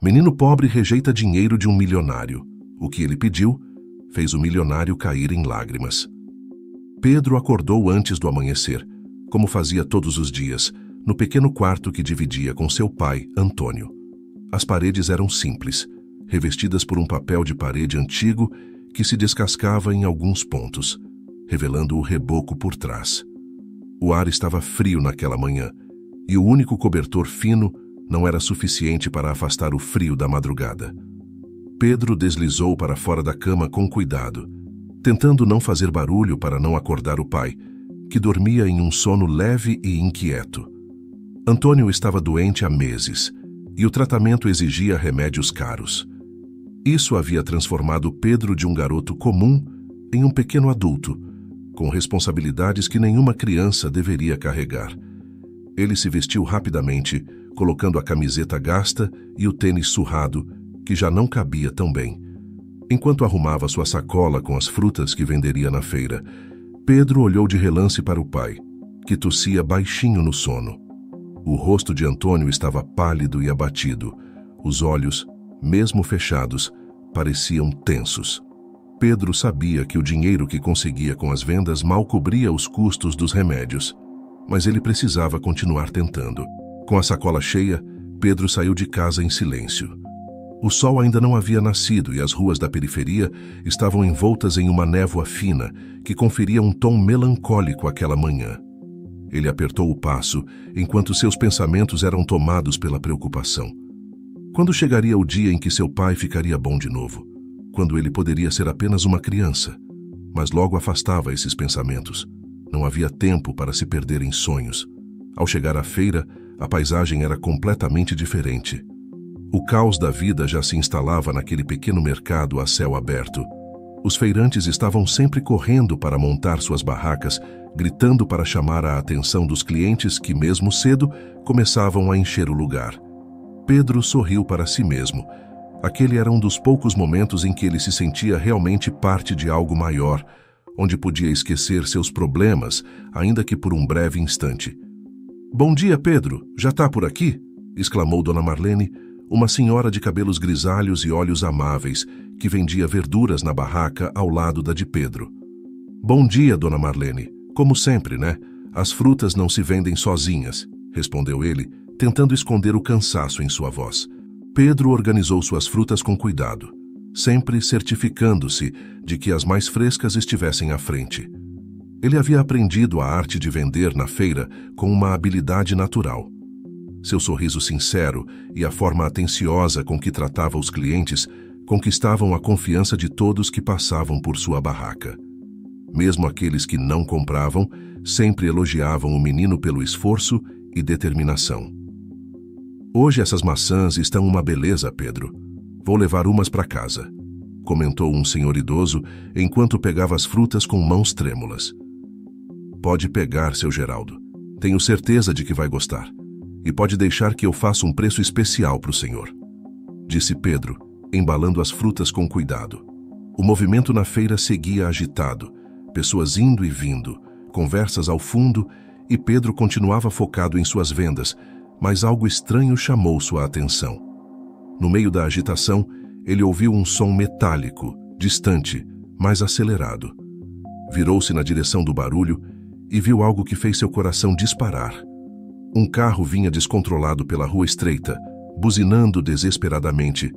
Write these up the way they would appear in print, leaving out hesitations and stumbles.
Menino pobre rejeita dinheiro de um milionário. O que ele pediu fez o milionário cair em lágrimas. Pedro acordou antes do amanhecer, como fazia todos os dias, no pequeno quarto que dividia com seu pai, Antônio. As paredes eram simples, revestidas por um papel de parede antigo que se descascava em alguns pontos, revelando o reboco por trás. O ar estava frio naquela manhã, e o único cobertor fino não era suficiente para afastar o frio da madrugada. Pedro deslizou para fora da cama com cuidado, tentando não fazer barulho para não acordar o pai, que dormia em um sono leve e inquieto. Antônio estava doente há meses, e o tratamento exigia remédios caros. Isso havia transformado Pedro de um garoto comum em um pequeno adulto, com responsabilidades que nenhuma criança deveria carregar. Ele se vestiu rapidamente, colocando a camiseta gasta e o tênis surrado, que já não cabia tão bem. Enquanto arrumava sua sacola com as frutas que venderia na feira, Pedro olhou de relance para o pai, que tossia baixinho no sono. O rosto de Antônio estava pálido e abatido. Os olhos, mesmo fechados, pareciam tensos. Pedro sabia que o dinheiro que conseguia com as vendas mal cobria os custos dos remédios, mas ele precisava continuar tentando. Com a sacola cheia, Pedro saiu de casa em silêncio. O sol ainda não havia nascido e as ruas da periferia estavam envoltas em uma névoa fina que conferia um tom melancólico àquela manhã. Ele apertou o passo enquanto seus pensamentos eram tomados pela preocupação. Quando chegaria o dia em que seu pai ficaria bom de novo? Quando ele poderia ser apenas uma criança? Mas logo afastava esses pensamentos. Não havia tempo para se perder em sonhos. Ao chegar à feira, a paisagem era completamente diferente. O caos da vida já se instalava naquele pequeno mercado a céu aberto. Os feirantes estavam sempre correndo para montar suas barracas, gritando para chamar a atenção dos clientes que, mesmo cedo, começavam a encher o lugar. Pedro sorriu para si mesmo. Aquele era um dos poucos momentos em que ele se sentia realmente parte de algo maior, onde podia esquecer seus problemas, ainda que por um breve instante. "Bom dia, Pedro. Já está por aqui?" exclamou Dona Marlene, uma senhora de cabelos grisalhos e olhos amáveis, que vendia verduras na barraca ao lado da de Pedro. "Bom dia, Dona Marlene. Como sempre, né? As frutas não se vendem sozinhas", respondeu ele, tentando esconder o cansaço em sua voz. Pedro organizou suas frutas com cuidado, sempre certificando-se de que as mais frescas estivessem à frente. Ele havia aprendido a arte de vender na feira com uma habilidade natural. Seu sorriso sincero e a forma atenciosa com que tratava os clientes conquistavam a confiança de todos que passavam por sua barraca. Mesmo aqueles que não compravam, sempre elogiavam o menino pelo esforço e determinação. "Hoje essas maçãs estão uma beleza, Pedro. Vou levar umas para casa", comentou um senhor idoso enquanto pegava as frutas com mãos trêmulas. "Pode pegar, seu Geraldo. Tenho certeza de que vai gostar. E pode deixar que eu faça um preço especial para o senhor", disse Pedro, embalando as frutas com cuidado. O movimento na feira seguia agitado, pessoas indo e vindo, conversas ao fundo, e Pedro continuava focado em suas vendas, mas algo estranho chamou sua atenção. No meio da agitação, ele ouviu um som metálico, distante, mais acelerado. Virou-se na direção do barulho e viu algo que fez seu coração disparar. Um carro vinha descontrolado pela rua estreita, buzinando desesperadamente,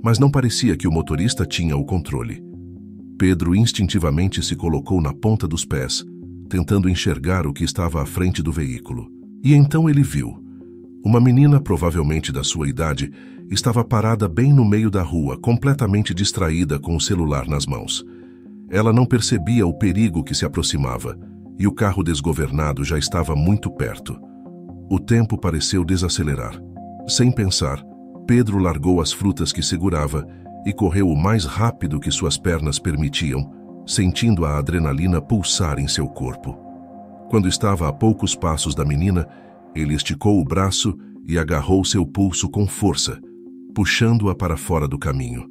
mas não parecia que o motorista tinha o controle. Pedro instintivamente se colocou na ponta dos pés, tentando enxergar o que estava à frente do veículo. E então ele viu. Uma menina, provavelmente da sua idade, estava parada bem no meio da rua, completamente distraída com o celular nas mãos. Ela não percebia o perigo que se aproximava, e o carro desgovernado já estava muito perto. O tempo pareceu desacelerar. Sem pensar, Pedro largou as frutas que segurava e correu o mais rápido que suas pernas permitiam, sentindo a adrenalina pulsar em seu corpo. Quando estava a poucos passos da menina, ele esticou o braço e agarrou seu pulso com força, puxando-a para fora do caminho.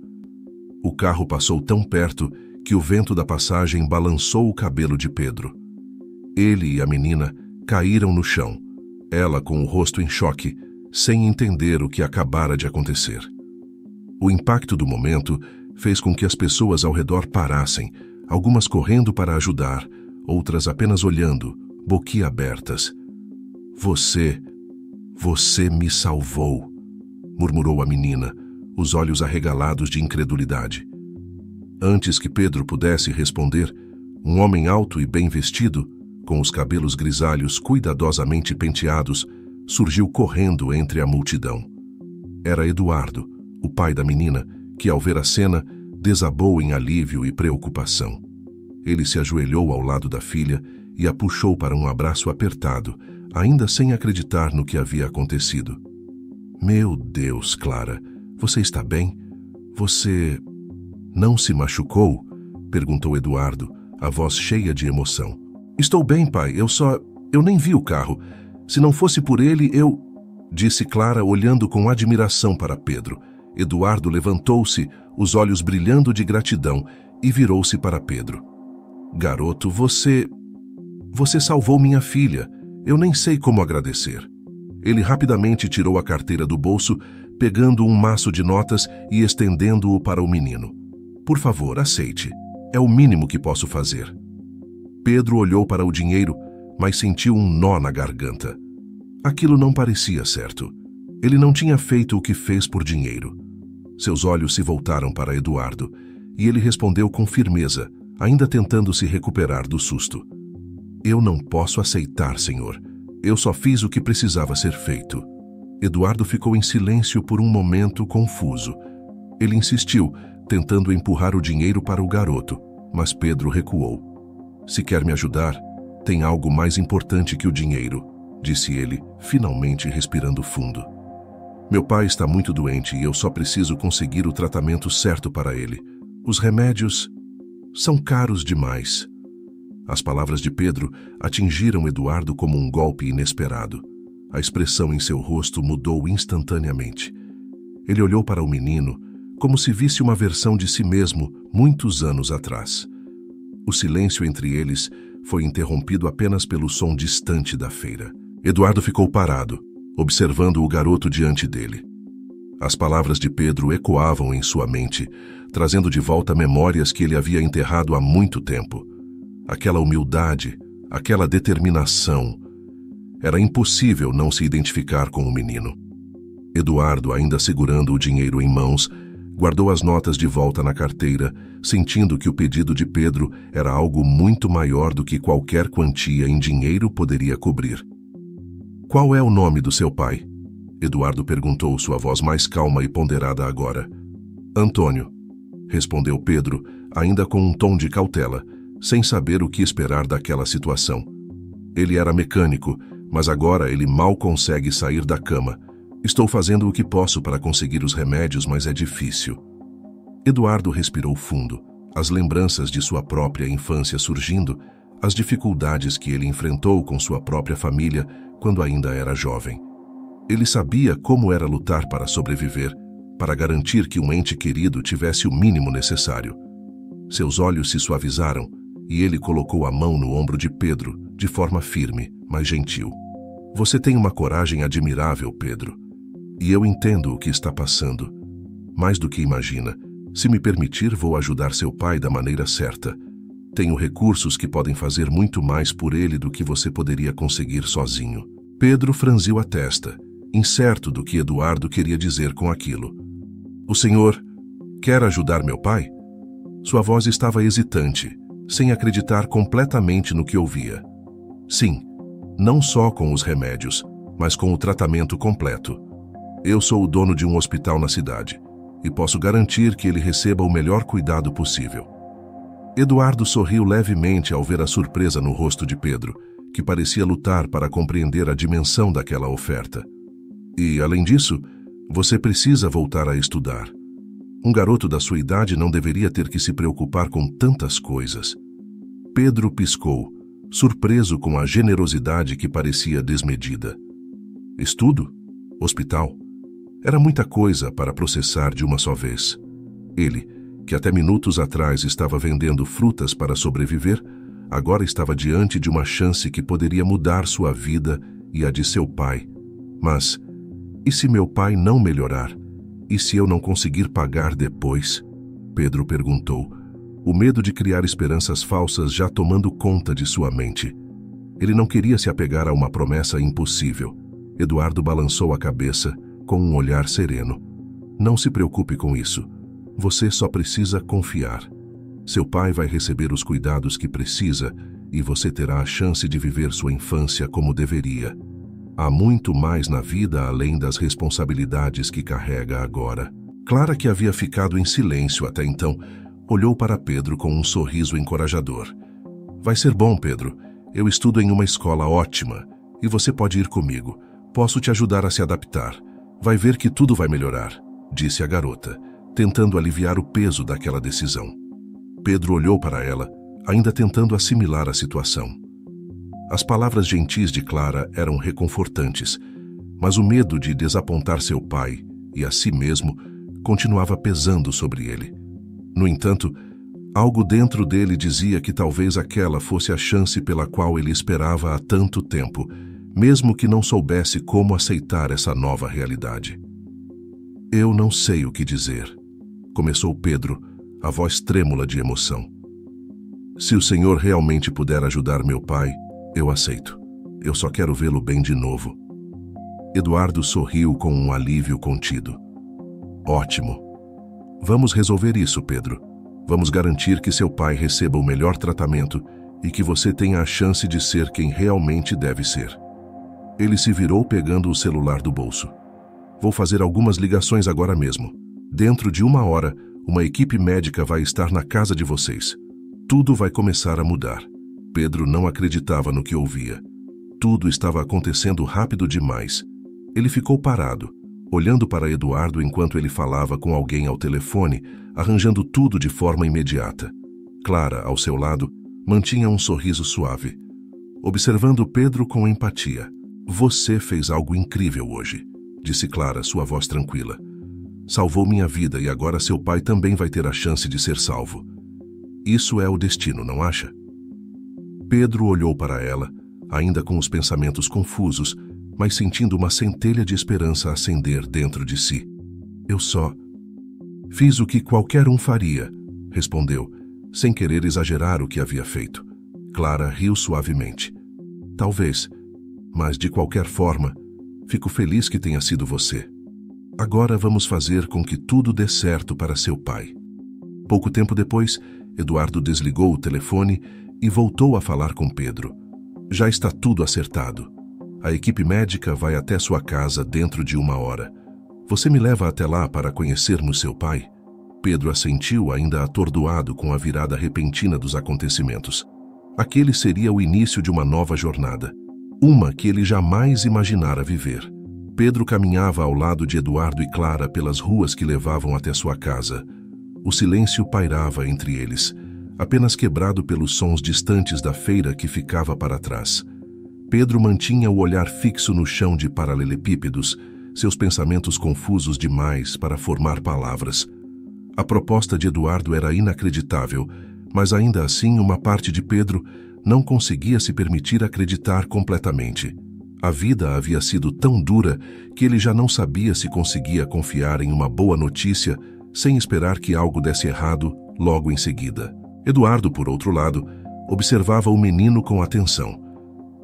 O carro passou tão perto que o vento da passagem balançou o cabelo de Pedro. Ele e a menina caíram no chão, ela com o rosto em choque, sem entender o que acabara de acontecer. O impacto do momento fez com que as pessoas ao redor parassem, algumas correndo para ajudar, outras apenas olhando, boquiabertas. Você me salvou, murmurou a menina, os olhos arregalados de incredulidade. Antes que Pedro pudesse responder, um homem alto e bem vestido, com os cabelos grisalhos cuidadosamente penteados, surgiu correndo entre a multidão. Era Eduardo, o pai da menina, que ao ver a cena, desabou em alívio e preocupação. Ele se ajoelhou ao lado da filha e a puxou para um abraço apertado, ainda sem acreditar no que havia acontecido. Meu Deus, Clara, você está bem? Você não se machucou? Perguntou Eduardo, a voz cheia de emoção. Estou bem, pai, eu nem vi o carro. Se não fosse por ele, disse Clara, olhando com admiração para Pedro. Eduardo levantou-se, os olhos brilhando de gratidão, e virou-se para Pedro. Garoto, você salvou minha filha. Eu nem sei como agradecer. Ele rapidamente tirou a carteira do bolso, pegando um maço de notas e estendendo-o para o menino. Por favor, aceite. É o mínimo que posso fazer. Pedro olhou para o dinheiro, mas sentiu um nó na garganta. Aquilo não parecia certo. Ele não tinha feito o que fez por dinheiro. Seus olhos se voltaram para Eduardo, e ele respondeu com firmeza, ainda tentando se recuperar do susto. Eu não posso aceitar, senhor. Eu só fiz o que precisava ser feito. Eduardo ficou em silêncio por um momento confuso. Ele insistiu, tentando empurrar o dinheiro para o garoto, mas Pedro recuou. Se quer me ajudar, tem algo mais importante que o dinheiro, disse ele, finalmente respirando fundo. Meu pai está muito doente e eu só preciso conseguir o tratamento certo para ele. Os remédios são caros demais. As palavras de Pedro atingiram Eduardo como um golpe inesperado. A expressão em seu rosto mudou instantaneamente. Ele olhou para o menino como se visse uma versão de si mesmo muitos anos atrás. O silêncio entre eles foi interrompido apenas pelo som distante da feira. Eduardo ficou parado, observando o garoto diante dele. As palavras de Pedro ecoavam em sua mente, trazendo de volta memórias que ele havia enterrado há muito tempo. Aquela humildade, aquela determinação. Era impossível não se identificar com o menino. Eduardo, ainda segurando o dinheiro em mãos, guardou as notas de volta na carteira, sentindo que o pedido de Pedro era algo muito maior do que qualquer quantia em dinheiro poderia cobrir. Qual é o nome do seu pai? Eduardo perguntou, sua voz mais calma e ponderada agora. Antônio, respondeu Pedro, ainda com um tom de cautela, sem saber o que esperar daquela situação. Ele era mecânico, mas agora ele mal consegue sair da cama. Estou fazendo o que posso para conseguir os remédios, mas é difícil. Eduardo respirou fundo, as lembranças de sua própria infância surgindo, as dificuldades que ele enfrentou com sua própria família quando ainda era jovem. Ele sabia como era lutar para sobreviver, para garantir que um ente querido tivesse o mínimo necessário. Seus olhos se suavizaram e ele colocou a mão no ombro de Pedro, de forma firme, mas gentil. Você tem uma coragem admirável, Pedro. E eu entendo o que está passando. Mais do que imagina. Se me permitir, vou ajudar seu pai da maneira certa. Tenho recursos que podem fazer muito mais por ele do que você poderia conseguir sozinho. Pedro franziu a testa, incerto do que Eduardo queria dizer com aquilo. O senhor quer ajudar meu pai? Sua voz estava hesitante, sem acreditar completamente no que ouvia. Sim, não só com os remédios, mas com o tratamento completo. Eu sou o dono de um hospital na cidade e posso garantir que ele receba o melhor cuidado possível. Eduardo sorriu levemente ao ver a surpresa no rosto de Pedro, que parecia lutar para compreender a dimensão daquela oferta. E, além disso, você precisa voltar a estudar. Um garoto da sua idade não deveria ter que se preocupar com tantas coisas. Pedro piscou, surpreso com a generosidade que parecia desmedida. Estudo? Hospital? Era muita coisa para processar de uma só vez. Ele, que até minutos atrás estava vendendo frutas para sobreviver, agora estava diante de uma chance que poderia mudar sua vida e a de seu pai. Mas, e se meu pai não melhorar? E se eu não conseguir pagar depois? Pedro perguntou, o medo de criar esperanças falsas já tomando conta de sua mente. Ele não queria se apegar a uma promessa impossível. Eduardo balançou a cabeça com um olhar sereno. Não se preocupe com isso. Você só precisa confiar. Seu pai vai receber os cuidados que precisa e você terá a chance de viver sua infância como deveria. Há muito mais na vida além das responsabilidades que carrega agora. Clara, que havia ficado em silêncio até então, olhou para Pedro com um sorriso encorajador. Vai ser bom, Pedro. Eu estudo em uma escola ótima e você pode ir comigo. Posso te ajudar a se adaptar. Vai ver que tudo vai melhorar, disse a garota, tentando aliviar o peso daquela decisão. Pedro olhou para ela, ainda tentando assimilar a situação. As palavras gentis de Clara eram reconfortantes, mas o medo de desapontar seu pai e a si mesmo continuava pesando sobre ele. No entanto, algo dentro dele dizia que talvez aquela fosse a chance pela qual ele esperava há tanto tempo, mesmo que não soubesse como aceitar essa nova realidade. Eu não sei o que dizer, começou Pedro, a voz trêmula de emoção. Se o Senhor realmente puder ajudar meu pai, eu aceito. Eu só quero vê-lo bem de novo. Eduardo sorriu com um alívio contido. Ótimo. Vamos resolver isso, Pedro. Vamos garantir que seu pai receba o melhor tratamento e que você tenha a chance de ser quem realmente deve ser. Ele se virou pegando o celular do bolso. Vou fazer algumas ligações agora mesmo. Dentro de 1 hora, uma equipe médica vai estar na casa de vocês. Tudo vai começar a mudar. Pedro não acreditava no que ouvia. Tudo estava acontecendo rápido demais. Ele ficou parado, olhando para Eduardo enquanto ele falava com alguém ao telefone, arranjando tudo de forma imediata. Clara, ao seu lado, mantinha um sorriso suave, observando Pedro com empatia. Você fez algo incrível hoje, disse Clara, sua voz tranquila. Salvou minha vida e agora seu pai também vai ter a chance de ser salvo. Isso é o destino, não acha? Pedro olhou para ela, ainda com os pensamentos confusos, mas sentindo uma centelha de esperança acender dentro de si. Eu só fiz o que qualquer um faria, respondeu, sem querer exagerar o que havia feito. Clara riu suavemente. Talvez, mas de qualquer forma, fico feliz que tenha sido você. Agora vamos fazer com que tudo dê certo para seu pai. Pouco tempo depois, Eduardo desligou o telefone e voltou a falar com Pedro. Já está tudo acertado. A equipe médica vai até sua casa dentro de 1 hora. Você me leva até lá para conhecermos seu pai? Pedro assentiu, ainda atordoado com a virada repentina dos acontecimentos. Aquele seria o início de uma nova jornada, uma que ele jamais imaginara viver. Pedro caminhava ao lado de Eduardo e Clara pelas ruas que levavam até sua casa. O silêncio pairava entre eles, apenas quebrado pelos sons distantes da feira que ficava para trás. Pedro mantinha o olhar fixo no chão de paralelepípedos, seus pensamentos confusos demais para formar palavras. A proposta de Eduardo era inacreditável, mas ainda assim uma parte de Pedro não conseguia se permitir acreditar completamente. A vida havia sido tão dura que ele já não sabia se conseguia confiar em uma boa notícia sem esperar que algo desse errado logo em seguida. Eduardo, por outro lado, observava o menino com atenção.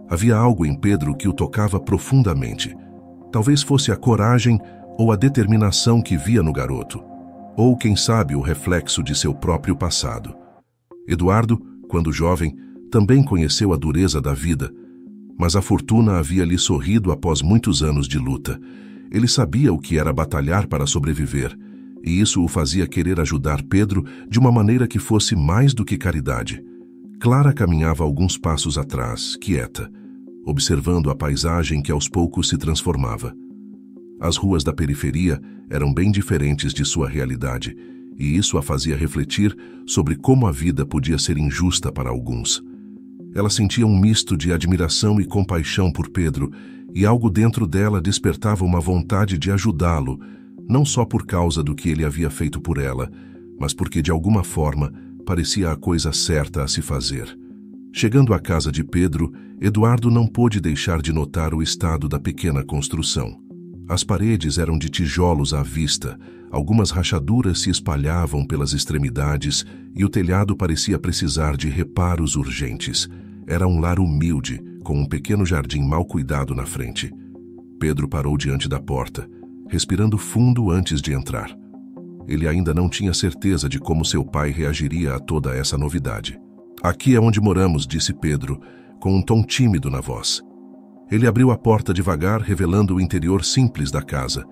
Havia algo em Pedro que o tocava profundamente. Talvez fosse a coragem ou a determinação que via no garoto, ou, quem sabe, o reflexo de seu próprio passado. Eduardo, quando jovem, também conheceu a dureza da vida, mas a fortuna havia lhe sorrido após muitos anos de luta. Ele sabia o que era batalhar para sobreviver, e isso o fazia querer ajudar Pedro de uma maneira que fosse mais do que caridade. Clara caminhava alguns passos atrás, quieta, observando a paisagem que aos poucos se transformava. As ruas da periferia eram bem diferentes de sua realidade, e isso a fazia refletir sobre como a vida podia ser injusta para alguns. Ela sentia um misto de admiração e compaixão por Pedro, e algo dentro dela despertava uma vontade de ajudá-lo, não só por causa do que ele havia feito por ela, mas porque de alguma forma parecia a coisa certa a se fazer. Chegando à casa de Pedro, Eduardo não pôde deixar de notar o estado da pequena construção. As paredes eram de tijolos à vista, algumas rachaduras se espalhavam pelas extremidades e o telhado parecia precisar de reparos urgentes. Era um lar humilde, com um pequeno jardim mal cuidado na frente. Pedro parou diante da porta, respirando fundo antes de entrar. Ele ainda não tinha certeza de como seu pai reagiria a toda essa novidade. "Aqui é onde moramos", disse Pedro, com um tom tímido na voz. Ele abriu a porta devagar, revelando o interior simples da casa.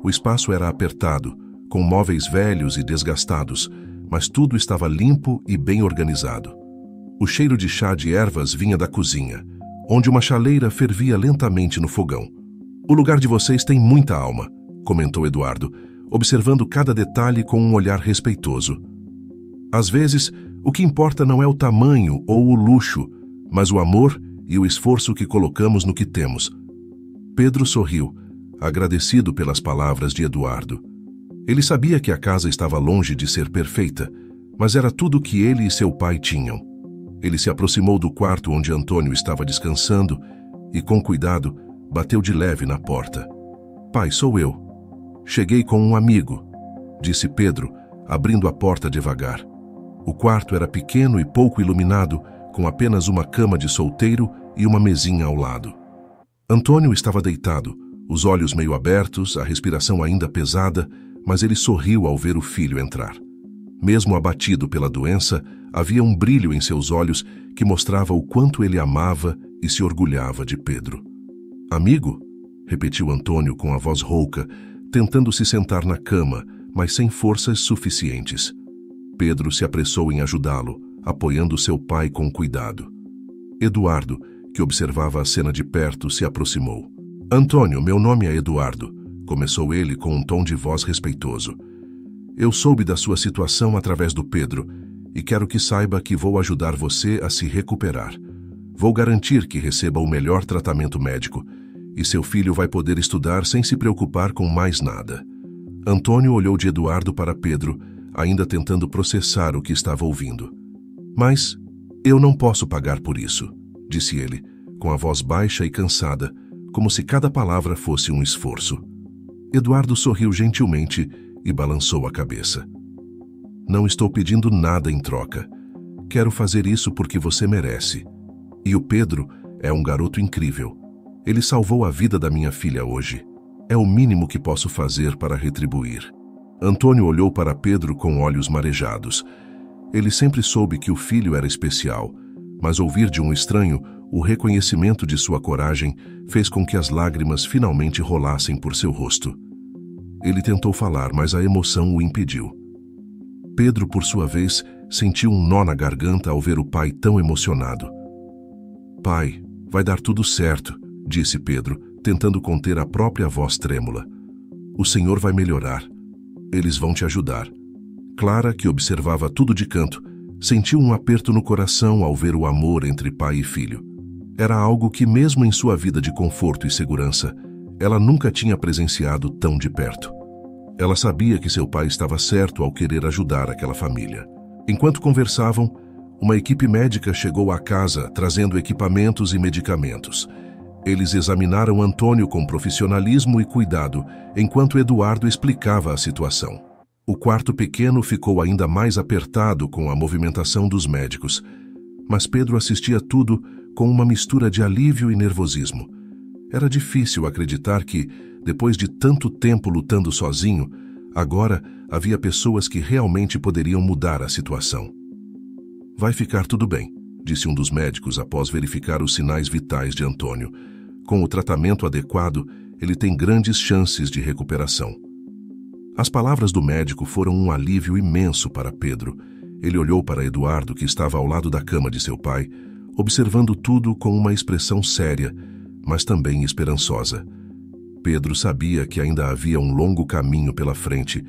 O espaço era apertado, com móveis velhos e desgastados, mas tudo estava limpo e bem organizado. O cheiro de chá de ervas vinha da cozinha, onde uma chaleira fervia lentamente no fogão. "O lugar de vocês tem muita alma", comentou Eduardo, observando cada detalhe com um olhar respeitoso. "Às vezes, o que importa não é o tamanho ou o luxo, mas o amor e o esforço que colocamos no que temos." Pedro sorriu, agradecido pelas palavras de Eduardo. Ele sabia que a casa estava longe de ser perfeita, mas era tudo o que ele e seu pai tinham. Ele se aproximou do quarto onde Antônio estava descansando e, com cuidado, bateu de leve na porta. "Pai, sou eu. Cheguei com um amigo", disse Pedro, abrindo a porta devagar. O quarto era pequeno e pouco iluminado, com apenas uma cama de solteiro e uma mesinha ao lado. Antônio estava deitado, os olhos meio abertos, a respiração ainda pesada, mas ele sorriu ao ver o filho entrar. Mesmo abatido pela doença, havia um brilho em seus olhos que mostrava o quanto ele amava e se orgulhava de Pedro. "Amigo?", repetiu Antônio com a voz rouca, tentando se sentar na cama, mas sem forças suficientes. Pedro se apressou em ajudá-lo, apoiando seu pai com cuidado. Eduardo, que observava a cena de perto, se aproximou. "Antônio, meu nome é Eduardo", começou ele com um tom de voz respeitoso. "Eu soube da sua situação através do Pedro e quero que saiba que vou ajudar você a se recuperar. Vou garantir que receba o melhor tratamento médico e seu filho vai poder estudar sem se preocupar com mais nada." Antônio olhou de Eduardo para Pedro, ainda tentando processar o que estava ouvindo. "Mas eu não posso pagar por isso", disse ele, com a voz baixa e cansada, como se cada palavra fosse um esforço. Eduardo sorriu gentilmente e balançou a cabeça. "Não estou pedindo nada em troca. Quero fazer isso porque você merece. E o Pedro é um garoto incrível. Ele salvou a vida da minha filha hoje. É o mínimo que posso fazer para retribuir." Antônio olhou para Pedro com olhos marejados. Ele sempre soube que o filho era especial, mas ouvir de um estranho o reconhecimento de sua coragem fez com que as lágrimas finalmente rolassem por seu rosto. Ele tentou falar, mas a emoção o impediu. Pedro, por sua vez, sentiu um nó na garganta ao ver o pai tão emocionado. "Pai, vai dar tudo certo", disse Pedro, tentando conter a própria voz trêmula. "O Senhor vai melhorar. Eles vão te ajudar." Clara, que observava tudo de canto, sentiu um aperto no coração ao ver o amor entre pai e filho. Era algo que, mesmo em sua vida de conforto e segurança, ela nunca tinha presenciado tão de perto. Ela sabia que seu pai estava certo ao querer ajudar aquela família. Enquanto conversavam, uma equipe médica chegou à casa trazendo equipamentos e medicamentos. Eles examinaram Antônio com profissionalismo e cuidado, enquanto Eduardo explicava a situação. O quarto pequeno ficou ainda mais apertado com a movimentação dos médicos, mas Pedro assistia tudo com uma mistura de alívio e nervosismo. Era difícil acreditar que, depois de tanto tempo lutando sozinho, agora havia pessoas que realmente poderiam mudar a situação. "Vai ficar tudo bem", disse um dos médicos após verificar os sinais vitais de Antônio. "Com o tratamento adequado, ele tem grandes chances de recuperação." As palavras do médico foram um alívio imenso para Pedro. Ele olhou para Eduardo, que estava ao lado da cama de seu pai, observando tudo com uma expressão séria, mas também esperançosa. Pedro sabia que ainda havia um longo caminho pela frente,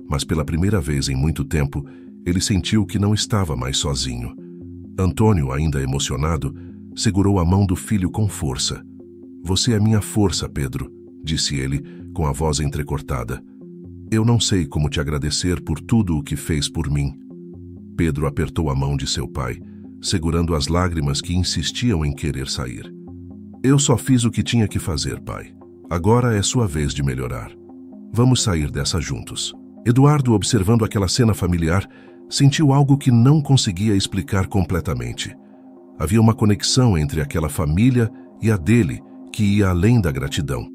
mas pela primeira vez em muito tempo, ele sentiu que não estava mais sozinho. Antônio, ainda emocionado, segurou a mão do filho com força. "Você é minha força, Pedro", disse ele, com a voz entrecortada. "Eu não sei como te agradecer por tudo o que fez por mim." Pedro apertou a mão de seu pai, segurando as lágrimas que insistiam em querer sair. "Eu só fiz o que tinha que fazer, pai. Agora é sua vez de melhorar. Vamos sair dessa juntos. Eduardo, observando aquela cena familiar, sentiu algo que não conseguia explicar completamente. Havia uma conexão entre aquela família e a dele que ia além da gratidão.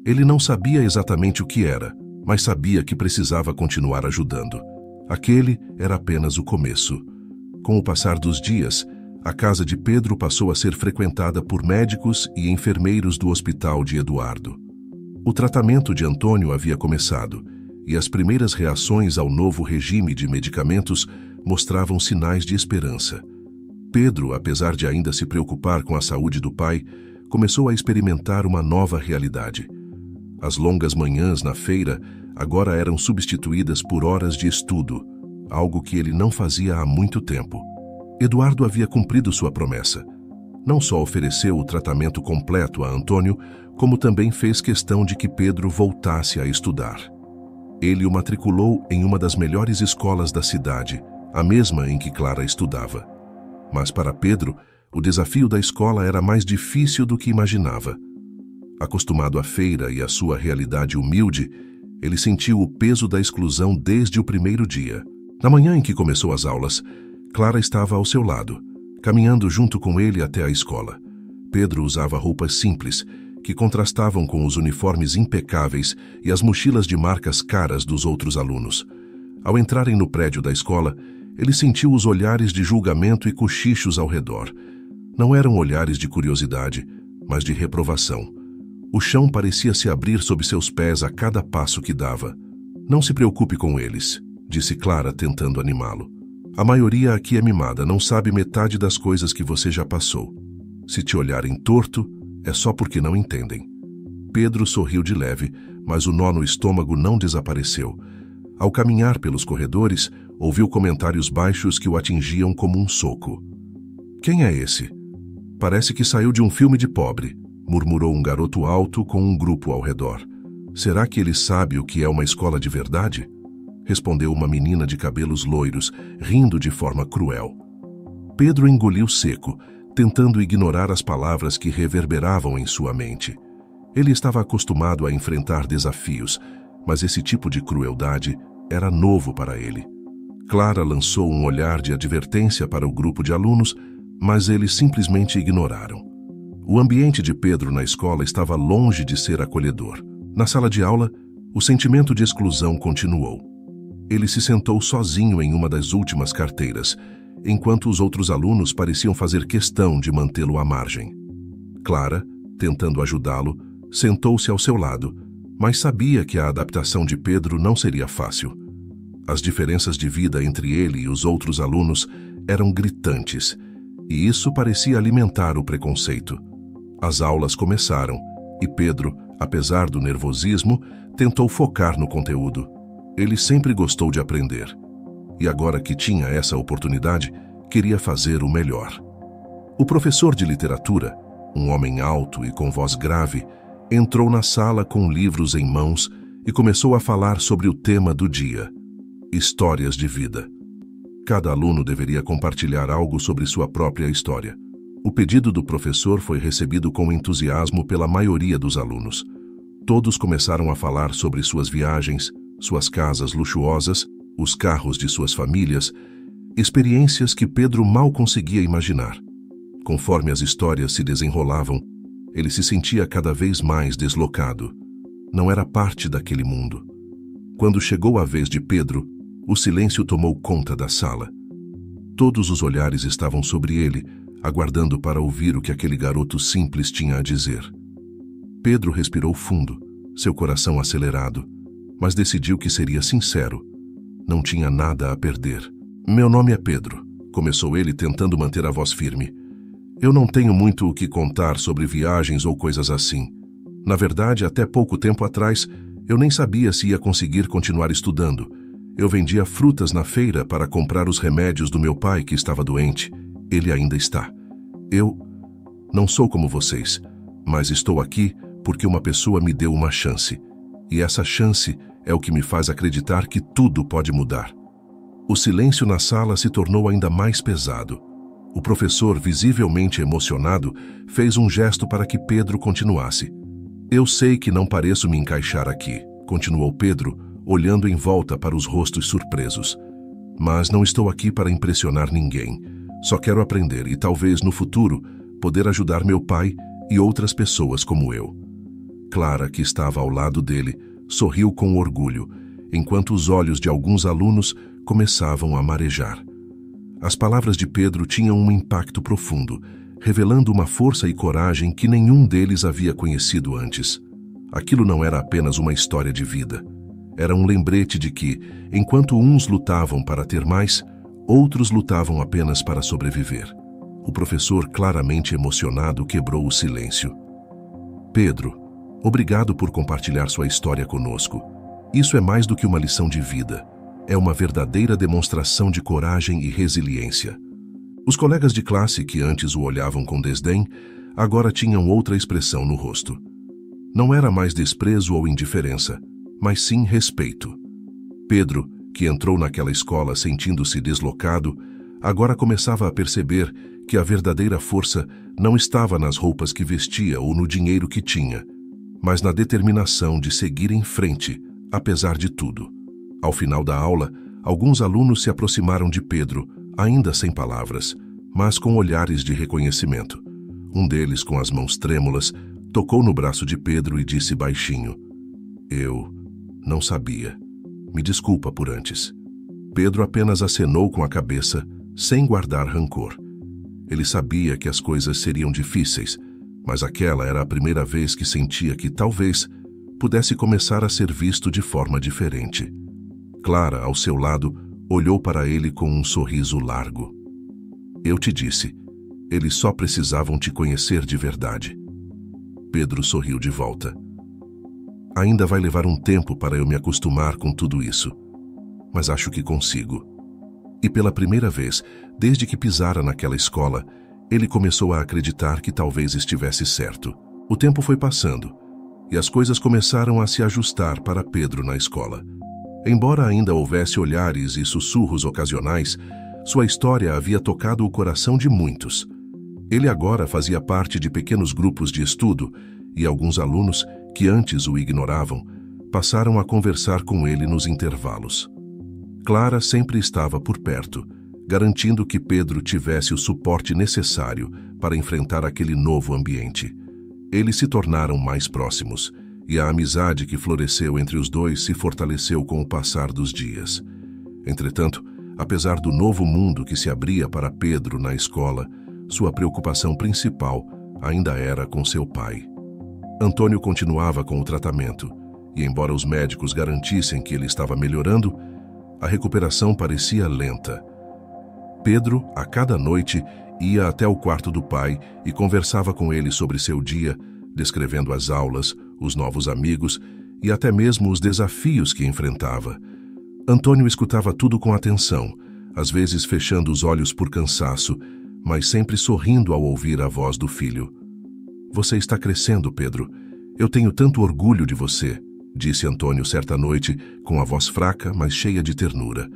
Ele não sabia exatamente o que era, mas sabia que precisava continuar ajudando. Aquele era apenas o começo. Com o passar dos dias, a casa de Pedro passou a ser frequentada por médicos e enfermeiros do hospital de Eduardo. O tratamento de Antônio havia começado, e as primeiras reações ao novo regime de medicamentos mostravam sinais de esperança. Pedro, apesar de ainda se preocupar com a saúde do pai, começou a experimentar uma nova realidade. As longas manhãs na feira agora eram substituídas por horas de estudo, algo que ele não fazia há muito tempo. Eduardo havia cumprido sua promessa. Não só ofereceu o tratamento completo a Antônio, como também fez questão de que Pedro voltasse a estudar. Ele o matriculou em uma das melhores escolas da cidade, a mesma em que Clara estudava. Mas para Pedro, o desafio da escola era mais difícil do que imaginava. Acostumado à feira e à sua realidade humilde, ele sentiu o peso da exclusão desde o primeiro dia. Na manhã em que começou as aulas, Clara estava ao seu lado, caminhando junto com ele até a escola. Pedro usava roupas simples, que contrastavam com os uniformes impecáveis e as mochilas de marcas caras dos outros alunos. Ao entrarem no prédio da escola, ele sentiu os olhares de julgamento e cochichos ao redor. Não eram olhares de curiosidade, mas de reprovação. O chão parecia se abrir sob seus pés a cada passo que dava. "Não se preocupe com eles", disse Clara, tentando animá-lo. "A maioria aqui é mimada, não sabe metade das coisas que você já passou. Se te olharem torto, é só porque não entendem." Pedro sorriu de leve, mas o nó no estômago não desapareceu. Ao caminhar pelos corredores, ouviu comentários baixos que o atingiam como um soco. "Quem é esse? Parece que saiu de um filme de pobre", murmurou um garoto alto com um grupo ao redor. "Será que ele sabe o que é uma escola de verdade?" respondeu uma menina de cabelos loiros, rindo de forma cruel. Pedro engoliu seco, tentando ignorar as palavras que reverberavam em sua mente. Ele estava acostumado a enfrentar desafios, mas esse tipo de crueldade era novo para ele. Clara lançou um olhar de advertência para o grupo de alunos, mas eles simplesmente ignoraram. O ambiente de Pedro na escola estava longe de ser acolhedor. Na sala de aula, o sentimento de exclusão continuou. Ele se sentou sozinho em uma das últimas carteiras, enquanto os outros alunos pareciam fazer questão de mantê-lo à margem. Clara, tentando ajudá-lo, sentou-se ao seu lado, mas sabia que a adaptação de Pedro não seria fácil. As diferenças de vida entre ele e os outros alunos eram gritantes, e isso parecia alimentar o preconceito. As aulas começaram, e Pedro, apesar do nervosismo, tentou focar no conteúdo. Ele sempre gostou de aprender, e agora que tinha essa oportunidade, queria fazer o melhor. O professor de literatura, um homem alto e com voz grave, entrou na sala com livros em mãos e começou a falar sobre o tema do dia: histórias de vida. Cada aluno deveria compartilhar algo sobre sua própria história. O pedido do professor foi recebido com entusiasmo pela maioria dos alunos. Todos começaram a falar sobre suas viagens, suas casas luxuosas, os carros de suas famílias, experiências que Pedro mal conseguia imaginar. Conforme as histórias se desenrolavam, ele se sentia cada vez mais deslocado. Não era parte daquele mundo. Quando chegou a vez de Pedro, o silêncio tomou conta da sala. Todos os olhares estavam sobre ele, aguardando para ouvir o que aquele garoto simples tinha a dizer. Pedro respirou fundo, seu coração acelerado, mas decidiu que seria sincero. Não tinha nada a perder. "Meu nome é Pedro", começou ele tentando manter a voz firme. "Eu não tenho muito o que contar sobre viagens ou coisas assim. Na verdade, até pouco tempo atrás, eu nem sabia se ia conseguir continuar estudando. Eu vendia frutas na feira para comprar os remédios do meu pai que estava doente. Ele ainda está. Eu não sou como vocês, mas estou aqui porque uma pessoa me deu uma chance. E essa chance é o que me faz acreditar que tudo pode mudar." O silêncio na sala se tornou ainda mais pesado. O professor, visivelmente emocionado, fez um gesto para que Pedro continuasse. Eu sei que não pareço me encaixar aqui, continuou Pedro, olhando em volta para os rostos surpresos. Mas não estou aqui para impressionar ninguém. Só quero aprender e talvez, no futuro, poder ajudar meu pai e outras pessoas como eu. Clara, que estava ao lado dele, sorriu com orgulho, enquanto os olhos de alguns alunos começavam a marejar. As palavras de Pedro tinham um impacto profundo, revelando uma força e coragem que nenhum deles havia conhecido antes. Aquilo não era apenas uma história de vida. Era um lembrete de que, enquanto uns lutavam para ter mais, outros lutavam apenas para sobreviver. O professor, claramente emocionado, quebrou o silêncio. Pedro, obrigado por compartilhar sua história conosco. Isso é mais do que uma lição de vida. É uma verdadeira demonstração de coragem e resiliência. Os colegas de classe que antes o olhavam com desdém, agora tinham outra expressão no rosto. Não era mais desprezo ou indiferença, mas sim respeito. Pedro, que entrou naquela escola sentindo-se deslocado, agora começava a perceber que a verdadeira força não estava nas roupas que vestia ou no dinheiro que tinha, mas na determinação de seguir em frente, apesar de tudo. Ao final da aula, alguns alunos se aproximaram de Pedro, ainda sem palavras, mas com olhares de reconhecimento. Um deles, com as mãos trêmulas, tocou no braço de Pedro e disse baixinho: "Eu não sabia. Me desculpa por antes." Pedro apenas acenou com a cabeça, sem guardar rancor. Ele sabia que as coisas seriam difíceis, mas aquela era a primeira vez que sentia que talvez pudesse começar a ser visto de forma diferente. Clara, ao seu lado, olhou para ele com um sorriso largo. "Eu te disse, eles só precisavam te conhecer de verdade." Pedro sorriu de volta. "Ainda vai levar um tempo para eu me acostumar com tudo isso, mas acho que consigo." E pela primeira vez, desde que pisara naquela escola, ele começou a acreditar que talvez estivesse certo. O tempo foi passando, e as coisas começaram a se ajustar para Pedro na escola. Embora ainda houvesse olhares e sussurros ocasionais, sua história havia tocado o coração de muitos. Ele agora fazia parte de pequenos grupos de estudo, e alguns alunos, que antes o ignoravam, passaram a conversar com ele nos intervalos. Clara sempre estava por perto, garantindo que Pedro tivesse o suporte necessário para enfrentar aquele novo ambiente. Eles se tornaram mais próximos, e a amizade que floresceu entre os dois se fortaleceu com o passar dos dias. Entretanto, apesar do novo mundo que se abria para Pedro na escola, sua preocupação principal ainda era com seu pai. Antônio continuava com o tratamento, e embora os médicos garantissem que ele estava melhorando, a recuperação parecia lenta. Pedro, a cada noite, ia até o quarto do pai e conversava com ele sobre seu dia, descrevendo as aulas, os novos amigos e até mesmo os desafios que enfrentava. Antônio escutava tudo com atenção, às vezes fechando os olhos por cansaço, mas sempre sorrindo ao ouvir a voz do filho. "Você está crescendo, Pedro. Eu tenho tanto orgulho de você", disse Antônio certa noite, com a voz fraca, mas cheia de ternura.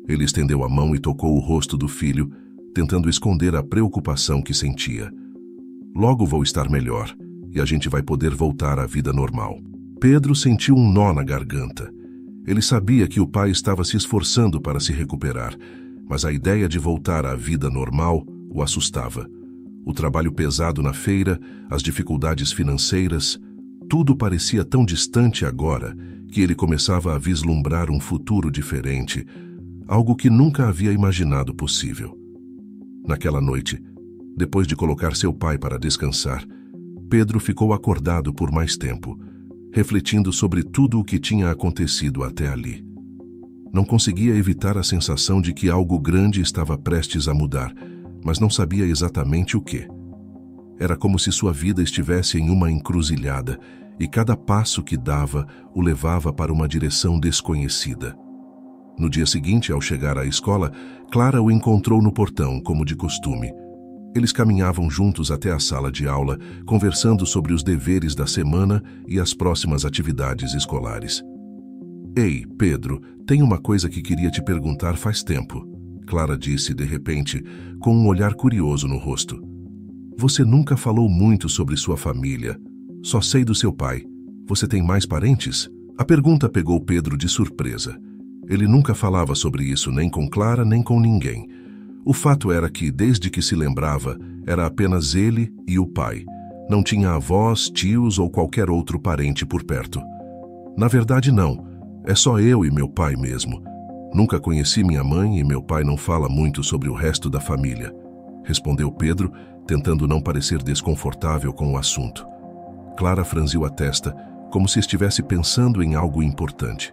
Ele estendeu a mão e tocou o rosto do filho, tentando esconder a preocupação que sentia. "Logo vou estar melhor, e a gente vai poder voltar à vida normal." Pedro sentiu um nó na garganta. Ele sabia que o pai estava se esforçando para se recuperar, mas a ideia de voltar à vida normal o assustava. O trabalho pesado na feira, as dificuldades financeiras, tudo parecia tão distante agora que ele começava a vislumbrar um futuro diferente, algo que nunca havia imaginado possível. Naquela noite, depois de colocar seu pai para descansar, Pedro ficou acordado por mais tempo, refletindo sobre tudo o que tinha acontecido até ali. Não conseguia evitar a sensação de que algo grande estava prestes a mudar, mas não sabia exatamente o quê. Era como se sua vida estivesse em uma encruzilhada, e cada passo que dava o levava para uma direção desconhecida. No dia seguinte, ao chegar à escola, Clara o encontrou no portão, como de costume. Eles caminhavam juntos até a sala de aula, conversando sobre os deveres da semana e as próximas atividades escolares. "Ei, Pedro, tem uma coisa que queria te perguntar faz tempo", Clara disse de repente, com um olhar curioso no rosto. "Você nunca falou muito sobre sua família, Só sei do seu pai. Você tem mais parentes? A pergunta pegou Pedro de surpresa. Ele nunca falava sobre isso nem com Clara nem com ninguém. O fato era que, desde que se lembrava, era apenas ele e o pai. Não tinha avós, tios ou qualquer outro parente por perto. Na verdade, não. É só eu e meu pai mesmo. Nunca conheci minha mãe e meu pai não fala muito sobre o resto da família, respondeu Pedro, tentando não parecer desconfortável com o assunto. Clara franziu a testa, como se estivesse pensando em algo importante.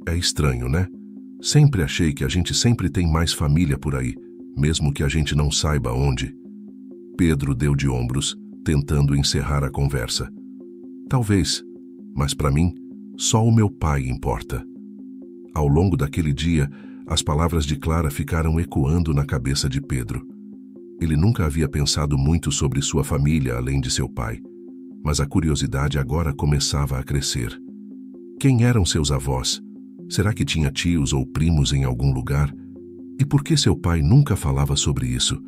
É estranho, né? Sempre achei que a gente sempre tem mais família por aí, mesmo que a gente não saiba onde. Pedro deu de ombros, tentando encerrar a conversa. Talvez, mas para mim, só o meu pai importa. Ao longo daquele dia, as palavras de Clara ficaram ecoando na cabeça de Pedro. Ele nunca havia pensado muito sobre sua família além de seu pai, mas a curiosidade agora começava a crescer. Quem eram seus avós? Será que tinha tios ou primos em algum lugar? E por que seu pai nunca falava sobre isso?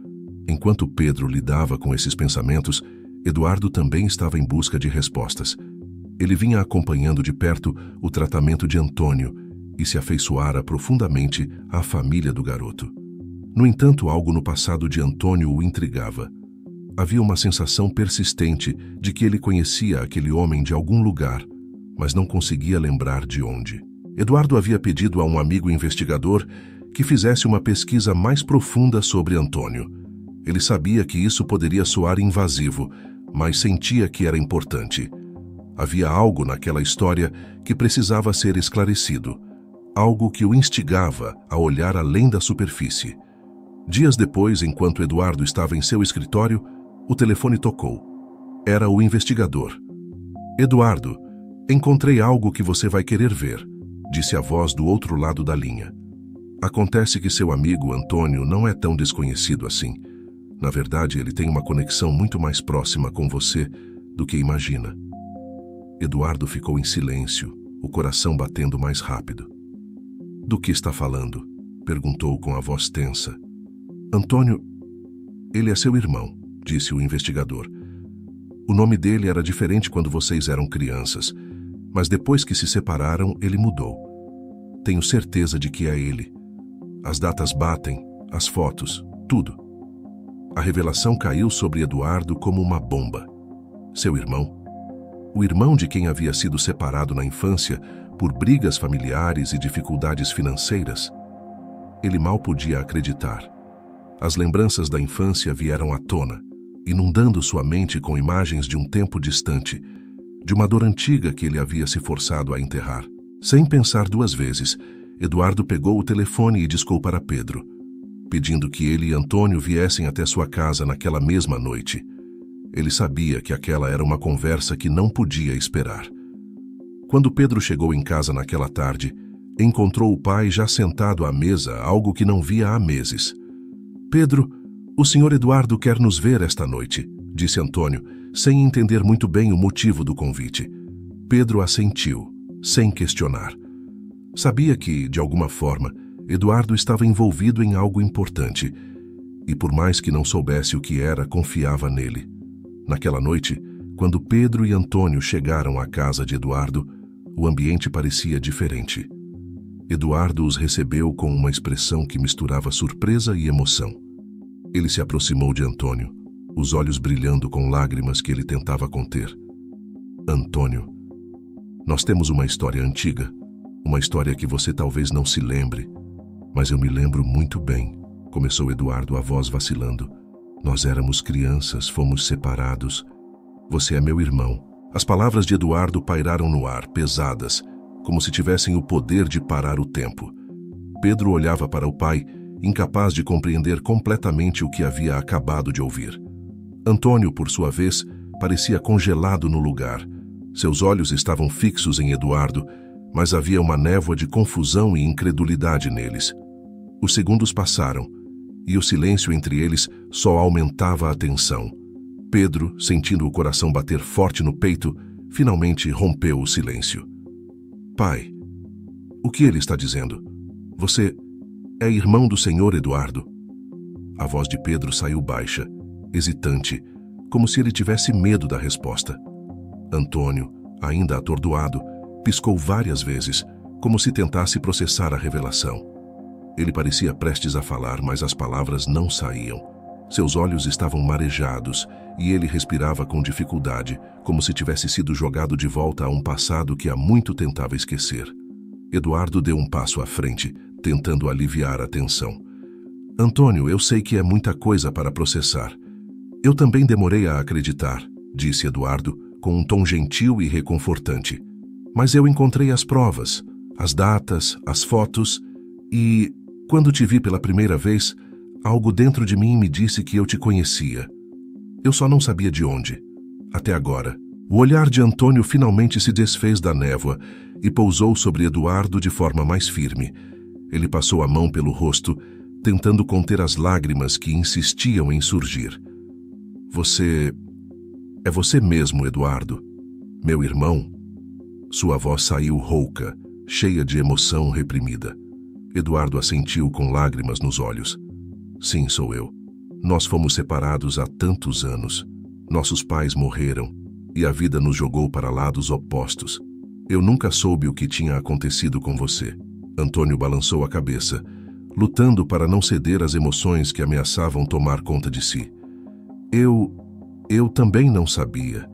Enquanto Pedro lidava com esses pensamentos, Eduardo também estava em busca de respostas. Ele vinha acompanhando de perto o tratamento de Antônio e se afeiçoara profundamente à família do garoto. No entanto, algo no passado de Antônio o intrigava. Havia uma sensação persistente de que ele conhecia aquele homem de algum lugar, mas não conseguia lembrar de onde. Eduardo havia pedido a um amigo investigador que fizesse uma pesquisa mais profunda sobre Antônio. Ele sabia que isso poderia soar invasivo, mas sentia que era importante. Havia algo naquela história que precisava ser esclarecido, algo que o instigava a olhar além da superfície. Dias depois, enquanto Eduardo estava em seu escritório, o telefone tocou. Era o investigador. Eduardo, encontrei algo que você vai querer ver, disse a voz do outro lado da linha. Acontece que seu amigo Antônio não é tão desconhecido assim. Na verdade, ele tem uma conexão muito mais próxima com você do que imagina. Eduardo ficou em silêncio, o coração batendo mais rápido. Do que está falando? Perguntou com a voz tensa. Antônio, ele é seu irmão, disse o investigador. O nome dele era diferente quando vocês eram crianças, mas depois que se separaram, ele mudou. Tenho certeza de que é ele. As datas batem, as fotos, tudo. A revelação caiu sobre Eduardo como uma bomba. Seu irmão? O irmão de quem havia sido separado na infância por brigas familiares e dificuldades financeiras? Ele mal podia acreditar. As lembranças da infância vieram à tona, inundando sua mente com imagens de um tempo distante, de uma dor antiga que ele havia se forçado a enterrar. Sem pensar duas vezes, Eduardo pegou o telefone e discou para Pedro, pedindo que ele e Antônio viessem até sua casa naquela mesma noite. Ele sabia que aquela era uma conversa que não podia esperar. Quando Pedro chegou em casa naquela tarde, encontrou o pai já sentado à mesa, algo que não via há meses. Pedro, o senhor Eduardo quer nos ver esta noite, disse Antônio, sem entender muito bem o motivo do convite. Pedro assentiu, sem questionar. Sabia que, de alguma forma, Eduardo estava envolvido em algo importante, e por mais que não soubesse o que era, confiava nele. Naquela noite, quando Pedro e Antônio chegaram à casa de Eduardo, o ambiente parecia diferente. Eduardo os recebeu com uma expressão que misturava surpresa e emoção. Ele se aproximou de Antônio, os olhos brilhando com lágrimas que ele tentava conter. Antônio, nós temos uma história antiga, uma história que você talvez não se lembre, mas eu me lembro muito bem, começou Eduardo, a voz vacilando. Nós éramos crianças, fomos separados. Você é meu irmão. As palavras de Eduardo pairaram no ar, pesadas, como se tivessem o poder de parar o tempo. Pedro olhava para o pai, incapaz de compreender completamente o que havia acabado de ouvir. Antônio, por sua vez, parecia congelado no lugar. Seus olhos estavam fixos em Eduardo, mas havia uma névoa de confusão e incredulidade neles. Os segundos passaram, e o silêncio entre eles só aumentava a tensão. Pedro, sentindo o coração bater forte no peito, finalmente rompeu o silêncio. Pai, o que ele está dizendo? Você é irmão do senhor Eduardo? A voz de Pedro saiu baixa, hesitante, como se ele tivesse medo da resposta. Antônio, ainda atordoado, piscou várias vezes, como se tentasse processar a revelação. Ele parecia prestes a falar, mas as palavras não saíam. Seus olhos estavam marejados e ele respirava com dificuldade, como se tivesse sido jogado de volta a um passado que há muito tentava esquecer. Eduardo deu um passo à frente, tentando aliviar a tensão. Antônio, eu sei que é muita coisa para processar. Eu também demorei a acreditar, disse Eduardo, com um tom gentil e reconfortante. Mas eu encontrei as provas, as datas, as fotos e, quando te vi pela primeira vez, algo dentro de mim me disse que eu te conhecia. Eu só não sabia de onde. Até agora. O olhar de Antônio finalmente se desfez da névoa e pousou sobre Eduardo de forma mais firme. Ele passou a mão pelo rosto, tentando conter as lágrimas que insistiam em surgir. É você mesmo, Eduardo. Meu irmão? Sua voz saiu rouca, cheia de emoção reprimida. Eduardo assentiu com lágrimas nos olhos. Sim, sou eu. Nós fomos separados há tantos anos. Nossos pais morreram e a vida nos jogou para lados opostos. Eu nunca soube o que tinha acontecido com você. Antônio balançou a cabeça, lutando para não ceder às emoções que ameaçavam tomar conta de si. Eu também não sabia.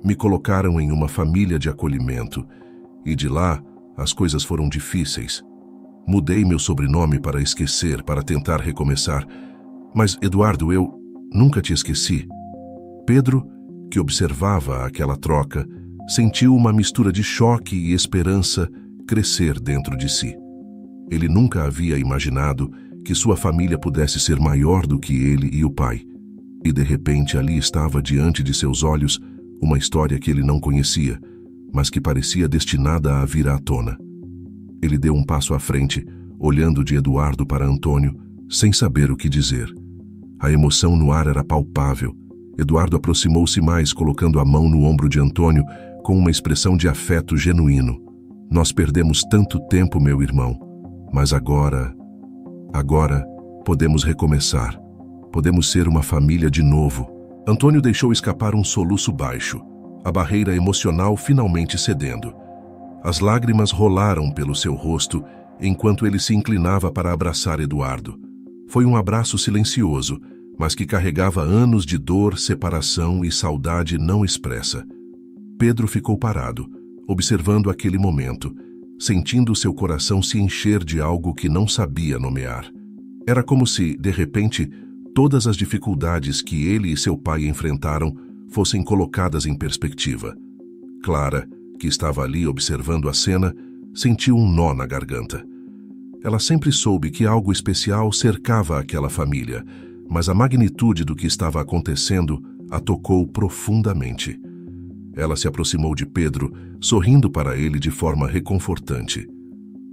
Me colocaram em uma família de acolhimento e de lá as coisas foram difíceis. Mudei meu sobrenome para esquecer, para tentar recomeçar. Mas, Eduardo, eu nunca te esqueci. Pedro, que observava aquela troca, sentiu uma mistura de choque e esperança crescer dentro de si. Ele nunca havia imaginado que sua família pudesse ser maior do que ele e o pai. E de repente ali estava diante de seus olhos uma história que ele não conhecia, mas que parecia destinada a vir à tona. Ele deu um passo à frente, olhando de Eduardo para Antônio, sem saber o que dizer. A emoção no ar era palpável. Eduardo aproximou-se mais, colocando a mão no ombro de Antônio, com uma expressão de afeto genuíno. Nós perdemos tanto tempo, meu irmão, mas agora podemos recomeçar. Podemos ser uma família de novo. Antônio deixou escapar um soluço baixo, a barreira emocional finalmente cedendo. As lágrimas rolaram pelo seu rosto enquanto ele se inclinava para abraçar Eduardo. Foi um abraço silencioso, mas que carregava anos de dor, separação e saudade não expressa. Pedro ficou parado, observando aquele momento, sentindo seu coração se encher de algo que não sabia nomear. Era como se, de repente, todas as dificuldades que ele e seu pai enfrentaram fossem colocadas em perspectiva. Clara, que estava ali observando a cena, sentiu um nó na garganta. Ela sempre soube que algo especial cercava aquela família, mas a magnitude do que estava acontecendo a tocou profundamente. Ela se aproximou de Pedro, sorrindo para ele de forma reconfortante.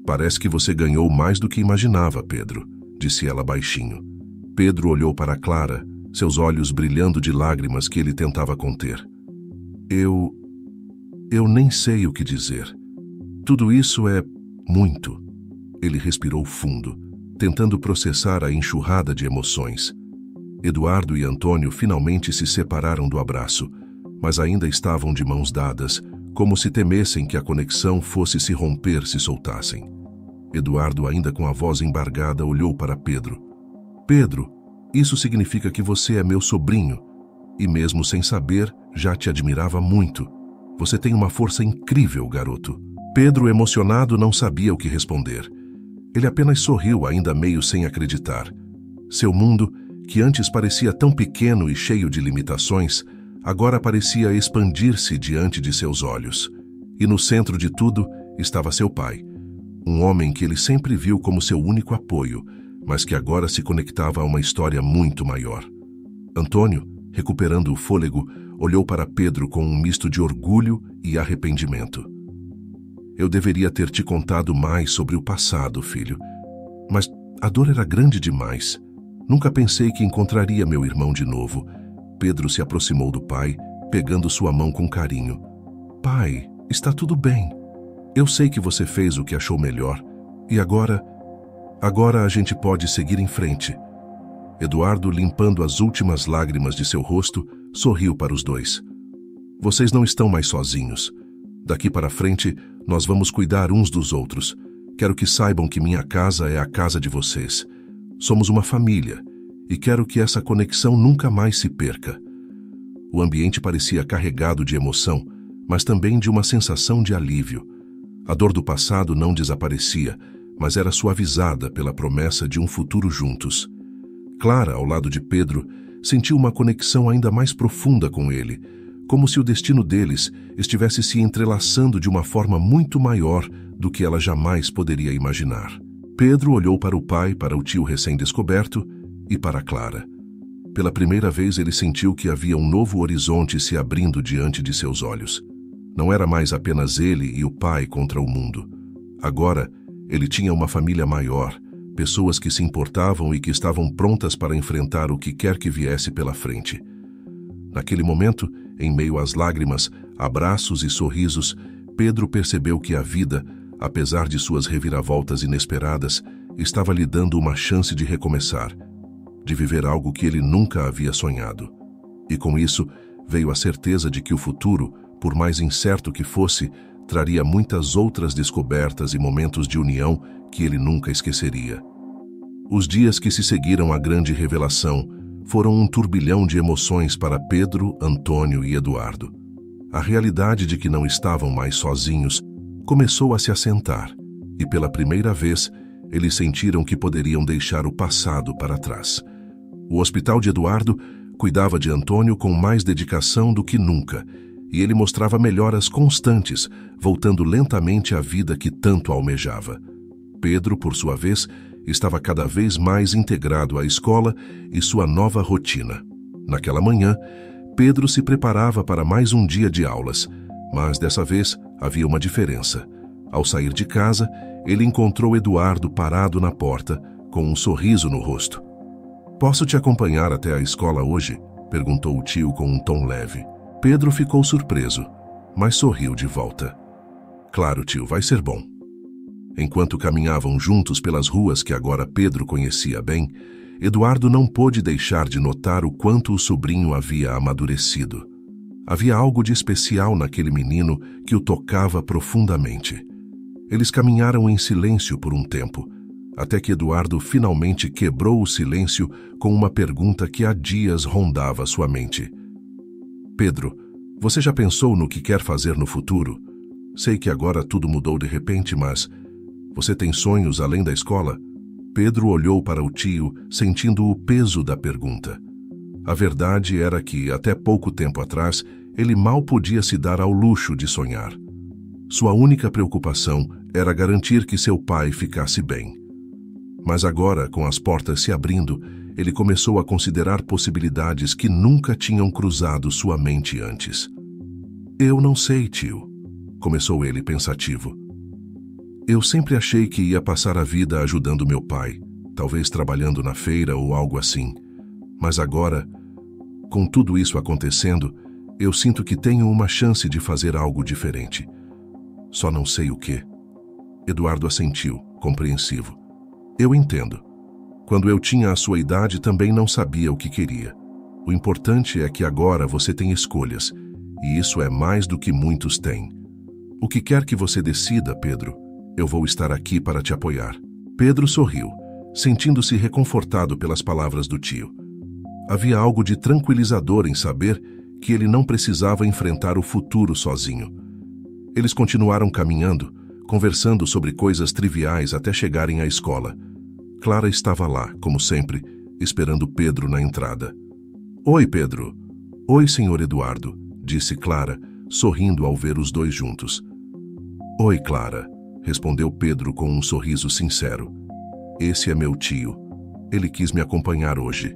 Parece que você ganhou mais do que imaginava, Pedro, disse ela baixinho. Pedro olhou para Clara, seus olhos brilhando de lágrimas que ele tentava conter. Eu nem sei o que dizer. Tudo isso é muito. Ele respirou fundo, tentando processar a enxurrada de emoções. Eduardo e Antônio finalmente se separaram do abraço, mas ainda estavam de mãos dadas, como se temessem que a conexão fosse se romper se soltassem. Eduardo, ainda com a voz embargada, olhou para Pedro. Pedro, isso significa que você é meu sobrinho, e mesmo sem saber, já te admirava muito. Você tem uma força incrível, garoto. Pedro, emocionado, não sabia o que responder. Ele apenas sorriu, ainda meio sem acreditar. Seu mundo, que antes parecia tão pequeno e cheio de limitações, agora parecia expandir-se diante de seus olhos. E no centro de tudo estava seu pai, um homem que ele sempre viu como seu único apoio, mas que agora se conectava a uma história muito maior. Antônio, recuperando o fôlego, olhou para Pedro com um misto de orgulho e arrependimento. Eu deveria ter te contado mais sobre o passado, filho, mas a dor era grande demais. Nunca pensei que encontraria meu irmão de novo. Pedro se aproximou do pai, pegando sua mão com carinho. Pai, está tudo bem. Eu sei que você fez o que achou melhor. E agora a gente pode seguir em frente. Eduardo, limpando as últimas lágrimas de seu rosto, sorriu para os dois. Vocês não estão mais sozinhos. Daqui para frente, nós vamos cuidar uns dos outros. Quero que saibam que minha casa é a casa de vocês. Somos uma família e quero que essa conexão nunca mais se perca. O ambiente parecia carregado de emoção, mas também de uma sensação de alívio. A dor do passado não desaparecia, mas era suavizada pela promessa de um futuro juntos. Clara, ao lado de Pedro, sentiu uma conexão ainda mais profunda com ele, como se o destino deles estivesse se entrelaçando de uma forma muito maior do que ela jamais poderia imaginar. Pedro olhou para o pai, para o tio recém-descoberto e para Clara. Pela primeira vez ele sentiu que havia um novo horizonte se abrindo diante de seus olhos. Não era mais apenas ele e o pai contra o mundo. Agora, ele tinha uma família maior, pessoas que se importavam e que estavam prontas para enfrentar o que quer que viesse pela frente. Naquele momento, em meio às lágrimas, abraços e sorrisos, Pedro percebeu que a vida, apesar de suas reviravoltas inesperadas, estava lhe dando uma chance de recomeçar, de viver algo que ele nunca havia sonhado. E com isso, veio a certeza de que o futuro, por mais incerto que fosse, traria muitas outras descobertas e momentos de união que ele nunca esqueceria. Os dias que se seguiram à grande revelação foram um turbilhão de emoções para Pedro, Antônio e Eduardo. A realidade de que não estavam mais sozinhos começou a se assentar, e pela primeira vez, eles sentiram que poderiam deixar o passado para trás. O hospital de Eduardo cuidava de Antônio com mais dedicação do que nunca, e ele mostrava melhoras constantes, voltando lentamente à vida que tanto almejava. Pedro, por sua vez, estava cada vez mais integrado à escola e sua nova rotina. Naquela manhã, Pedro se preparava para mais um dia de aulas, mas dessa vez havia uma diferença. Ao sair de casa, ele encontrou Eduardo parado na porta, com um sorriso no rosto. "Posso te acompanhar até a escola hoje?" perguntou o tio com um tom leve. Pedro ficou surpreso, mas sorriu de volta. "Claro, tio, vai ser bom." Enquanto caminhavam juntos pelas ruas que agora Pedro conhecia bem, Eduardo não pôde deixar de notar o quanto o sobrinho havia amadurecido. Havia algo de especial naquele menino que o tocava profundamente. Eles caminharam em silêncio por um tempo, até que Eduardo finalmente quebrou o silêncio com uma pergunta que há dias rondava sua mente. "Pedro, você já pensou no que quer fazer no futuro? Sei que agora tudo mudou de repente, mas você tem sonhos além da escola?" Pedro olhou para o tio, sentindo o peso da pergunta. A verdade era que, até pouco tempo atrás, ele mal podia se dar ao luxo de sonhar. Sua única preocupação era garantir que seu pai ficasse bem. Mas agora, com as portas se abrindo, ele começou a considerar possibilidades que nunca tinham cruzado sua mente antes. "Eu não sei, tio", começou ele pensativo. "Eu sempre achei que ia passar a vida ajudando meu pai, talvez trabalhando na feira ou algo assim. Mas agora, com tudo isso acontecendo, eu sinto que tenho uma chance de fazer algo diferente. Só não sei o quê." Eduardo assentiu, compreensivo. "Eu entendo. Quando eu tinha a sua idade, também não sabia o que queria. O importante é que agora você tem escolhas, e isso é mais do que muitos têm. O que quer que você decida, Pedro, eu vou estar aqui para te apoiar." Pedro sorriu, sentindo-se reconfortado pelas palavras do tio. Havia algo de tranquilizador em saber que ele não precisava enfrentar o futuro sozinho. Eles continuaram caminhando, conversando sobre coisas triviais até chegarem à escola. Clara estava lá, como sempre, esperando Pedro na entrada. "Oi, Pedro." "Oi, senhor Eduardo", disse Clara, sorrindo ao ver os dois juntos. "Oi, Clara", respondeu Pedro com um sorriso sincero. "Esse é meu tio. Ele quis me acompanhar hoje."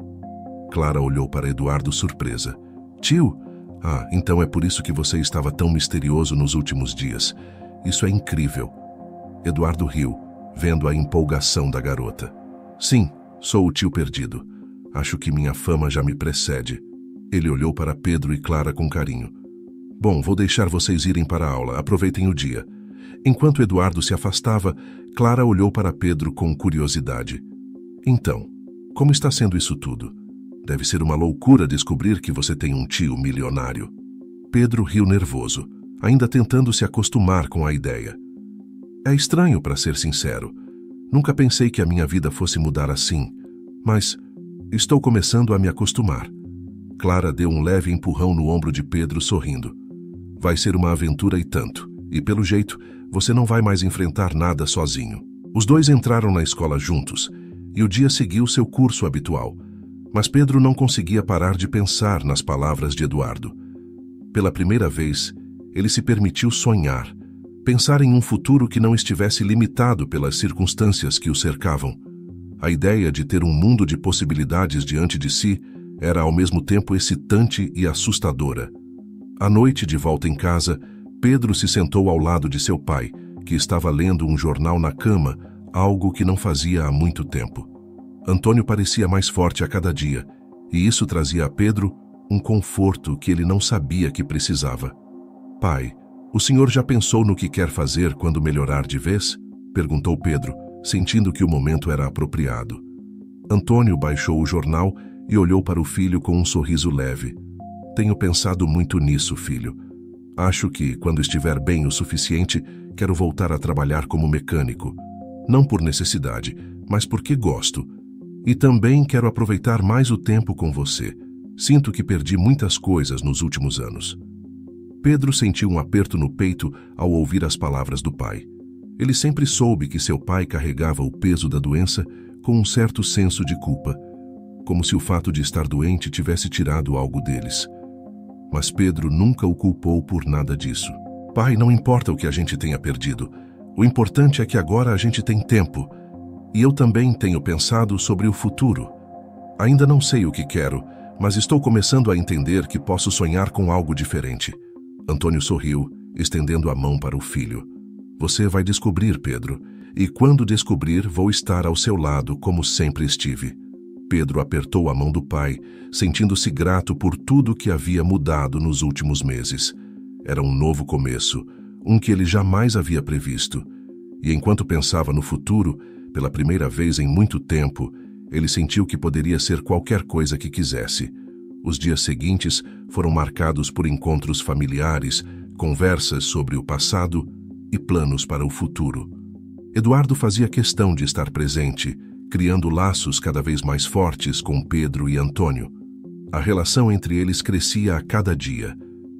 Clara olhou para Eduardo surpresa. "Tio? Ah, então é por isso que você estava tão misterioso nos últimos dias. Isso é incrível." Eduardo riu, vendo a empolgação da garota. "Sim, sou o tio perdido. Acho que minha fama já me precede." Ele olhou para Pedro e Clara com carinho. "Bom, vou deixar vocês irem para a aula. Aproveitem o dia." Enquanto Eduardo se afastava, Clara olhou para Pedro com curiosidade. "Então, como está sendo isso tudo? Deve ser uma loucura descobrir que você tem um tio milionário." Pedro riu nervoso, ainda tentando se acostumar com a ideia. É estranho, para ser sincero. Nunca pensei que a minha vida fosse mudar assim, mas estou começando a me acostumar. Clara deu um leve empurrão no ombro de Pedro, sorrindo. Vai ser uma aventura e tanto, e pelo jeito, você não vai mais enfrentar nada sozinho. Os dois entraram na escola juntos, e o dia seguiu seu curso habitual, mas Pedro não conseguia parar de pensar nas palavras de Eduardo. Pela primeira vez, ele se permitiu sonhar, pensar em um futuro que não estivesse limitado pelas circunstâncias que o cercavam. A ideia de ter um mundo de possibilidades diante de si era ao mesmo tempo excitante e assustadora. À noite, de volta em casa, Pedro se sentou ao lado de seu pai, que estava lendo um jornal na cama, algo que não fazia há muito tempo. Antônio parecia mais forte a cada dia, e isso trazia a Pedro um conforto que ele não sabia que precisava. Pai, o senhor já pensou no que quer fazer quando melhorar de vez? Perguntou Pedro, sentindo que o momento era apropriado. Antônio baixou o jornal e olhou para o filho com um sorriso leve. Tenho pensado muito nisso, filho. Acho que, quando estiver bem o suficiente, quero voltar a trabalhar como mecânico. Não por necessidade, mas porque gosto. E também quero aproveitar mais o tempo com você. Sinto que perdi muitas coisas nos últimos anos. Pedro sentiu um aperto no peito ao ouvir as palavras do pai. Ele sempre soube que seu pai carregava o peso da doença com um certo senso de culpa, como se o fato de estar doente tivesse tirado algo deles. Mas Pedro nunca o culpou por nada disso. Pai, não importa o que a gente tenha perdido. O importante é que agora a gente tem tempo. E eu também tenho pensado sobre o futuro. Ainda não sei o que quero, mas estou começando a entender que posso sonhar com algo diferente. Antônio sorriu, estendendo a mão para o filho. Você vai descobrir, Pedro, e quando descobrir, vou estar ao seu lado como sempre estive. Pedro apertou a mão do pai, sentindo-se grato por tudo que havia mudado nos últimos meses. Era um novo começo, um que ele jamais havia previsto. E enquanto pensava no futuro, pela primeira vez em muito tempo, ele sentiu que poderia ser qualquer coisa que quisesse. Os dias seguintes foram marcados por encontros familiares, conversas sobre o passado e planos para o futuro. Eduardo fazia questão de estar presente, criando laços cada vez mais fortes com Pedro e Antônio. A relação entre eles crescia a cada dia,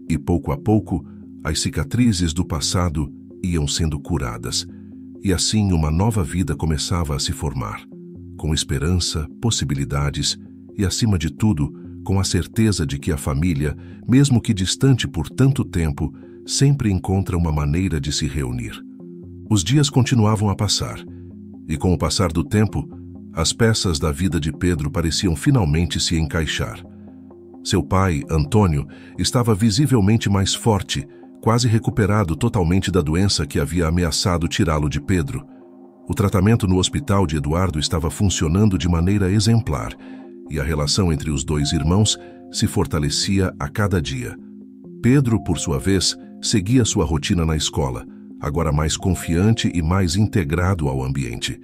e pouco a pouco, as cicatrizes do passado iam sendo curadas, e assim uma nova vida começava a se formar, com esperança, possibilidades e, acima de tudo, com a certeza de que a família, mesmo que distante por tanto tempo, sempre encontra uma maneira de se reunir. Os dias continuavam a passar, e com o passar do tempo, as peças da vida de Pedro pareciam finalmente se encaixar. Seu pai, Antônio, estava visivelmente mais forte, quase recuperado totalmente da doença que havia ameaçado tirá-lo de Pedro. O tratamento no hospital de Eduardo estava funcionando de maneira exemplar, e a relação entre os dois irmãos se fortalecia a cada dia. Pedro, por sua vez, seguia sua rotina na escola, agora mais confiante e mais integrado ao ambiente.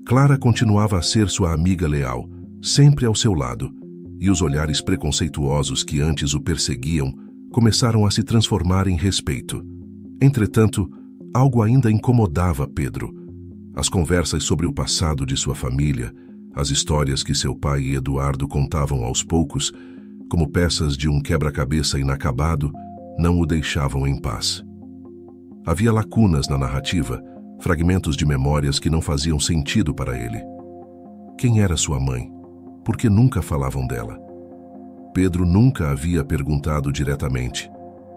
Clara continuava a ser sua amiga leal, sempre ao seu lado, e os olhares preconceituosos que antes o perseguiam começaram a se transformar em respeito. Entretanto, algo ainda incomodava Pedro. As conversas sobre o passado de sua família, as histórias que seu pai e Eduardo contavam aos poucos, como peças de um quebra-cabeça inacabado, não o deixavam em paz. Havia lacunas na narrativa, fragmentos de memórias que não faziam sentido para ele. Quem era sua mãe? Por que nunca falavam dela? Pedro nunca havia perguntado diretamente,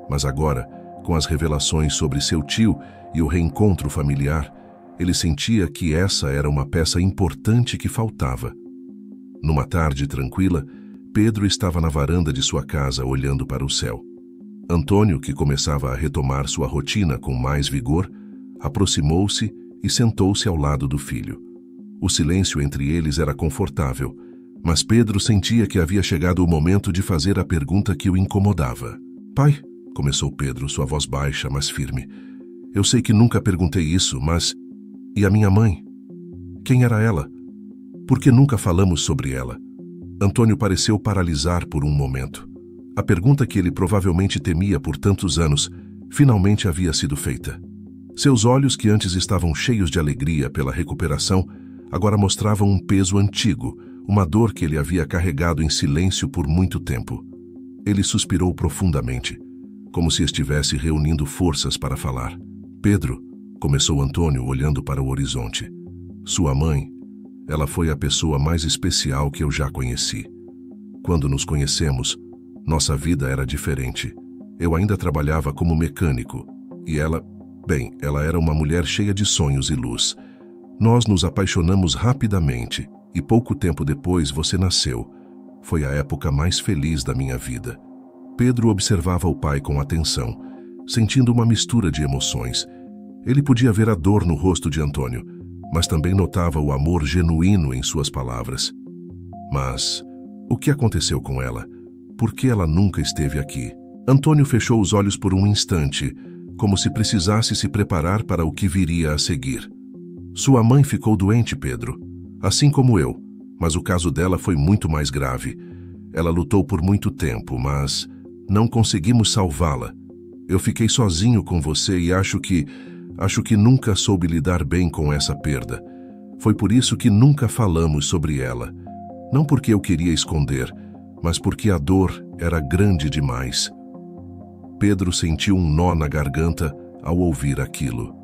mas agora, com as revelações sobre seu tio e o reencontro familiar, ele sentia que essa era uma peça importante que faltava. Numa tarde tranquila, Pedro estava na varanda de sua casa olhando para o céu. Antônio, que começava a retomar sua rotina com mais vigor, aproximou-se e sentou-se ao lado do filho. O silêncio entre eles era confortável, mas Pedro sentia que havia chegado o momento de fazer a pergunta que o incomodava. Pai, começou Pedro, sua voz baixa, mas firme. Eu sei que nunca perguntei isso, mas... E a minha mãe? Quem era ela? Por que nunca falamos sobre ela? Antônio pareceu paralisar por um momento. A pergunta que ele provavelmente temia por tantos anos finalmente havia sido feita. Seus olhos, que antes estavam cheios de alegria pela recuperação, agora mostravam um peso antigo, uma dor que ele havia carregado em silêncio por muito tempo. Ele suspirou profundamente, como se estivesse reunindo forças para falar. Pedro, começou Antônio olhando para o horizonte. Sua mãe, ela foi a pessoa mais especial que eu já conheci. Quando nos conhecemos, nossa vida era diferente. Eu ainda trabalhava como mecânico e ela era uma mulher cheia de sonhos e luz. Nós nos apaixonamos rapidamente e pouco tempo depois você nasceu. Foi a época mais feliz da minha vida. Pedro observava o pai com atenção, sentindo uma mistura de emoções. Ele podia ver a dor no rosto de Antônio, mas também notava o amor genuíno em suas palavras. Mas o que aconteceu com ela? Por que ela nunca esteve aqui? Antônio fechou os olhos por um instante, como se precisasse se preparar para o que viria a seguir. Sua mãe ficou doente, Pedro, assim como eu, mas o caso dela foi muito mais grave. Ela lutou por muito tempo, mas não conseguimos salvá-la. Eu fiquei sozinho com você e acho que nunca soube lidar bem com essa perda. Foi por isso que nunca falamos sobre ela. Não porque eu queria esconder, mas porque a dor era grande demais. Pedro sentiu um nó na garganta ao ouvir aquilo.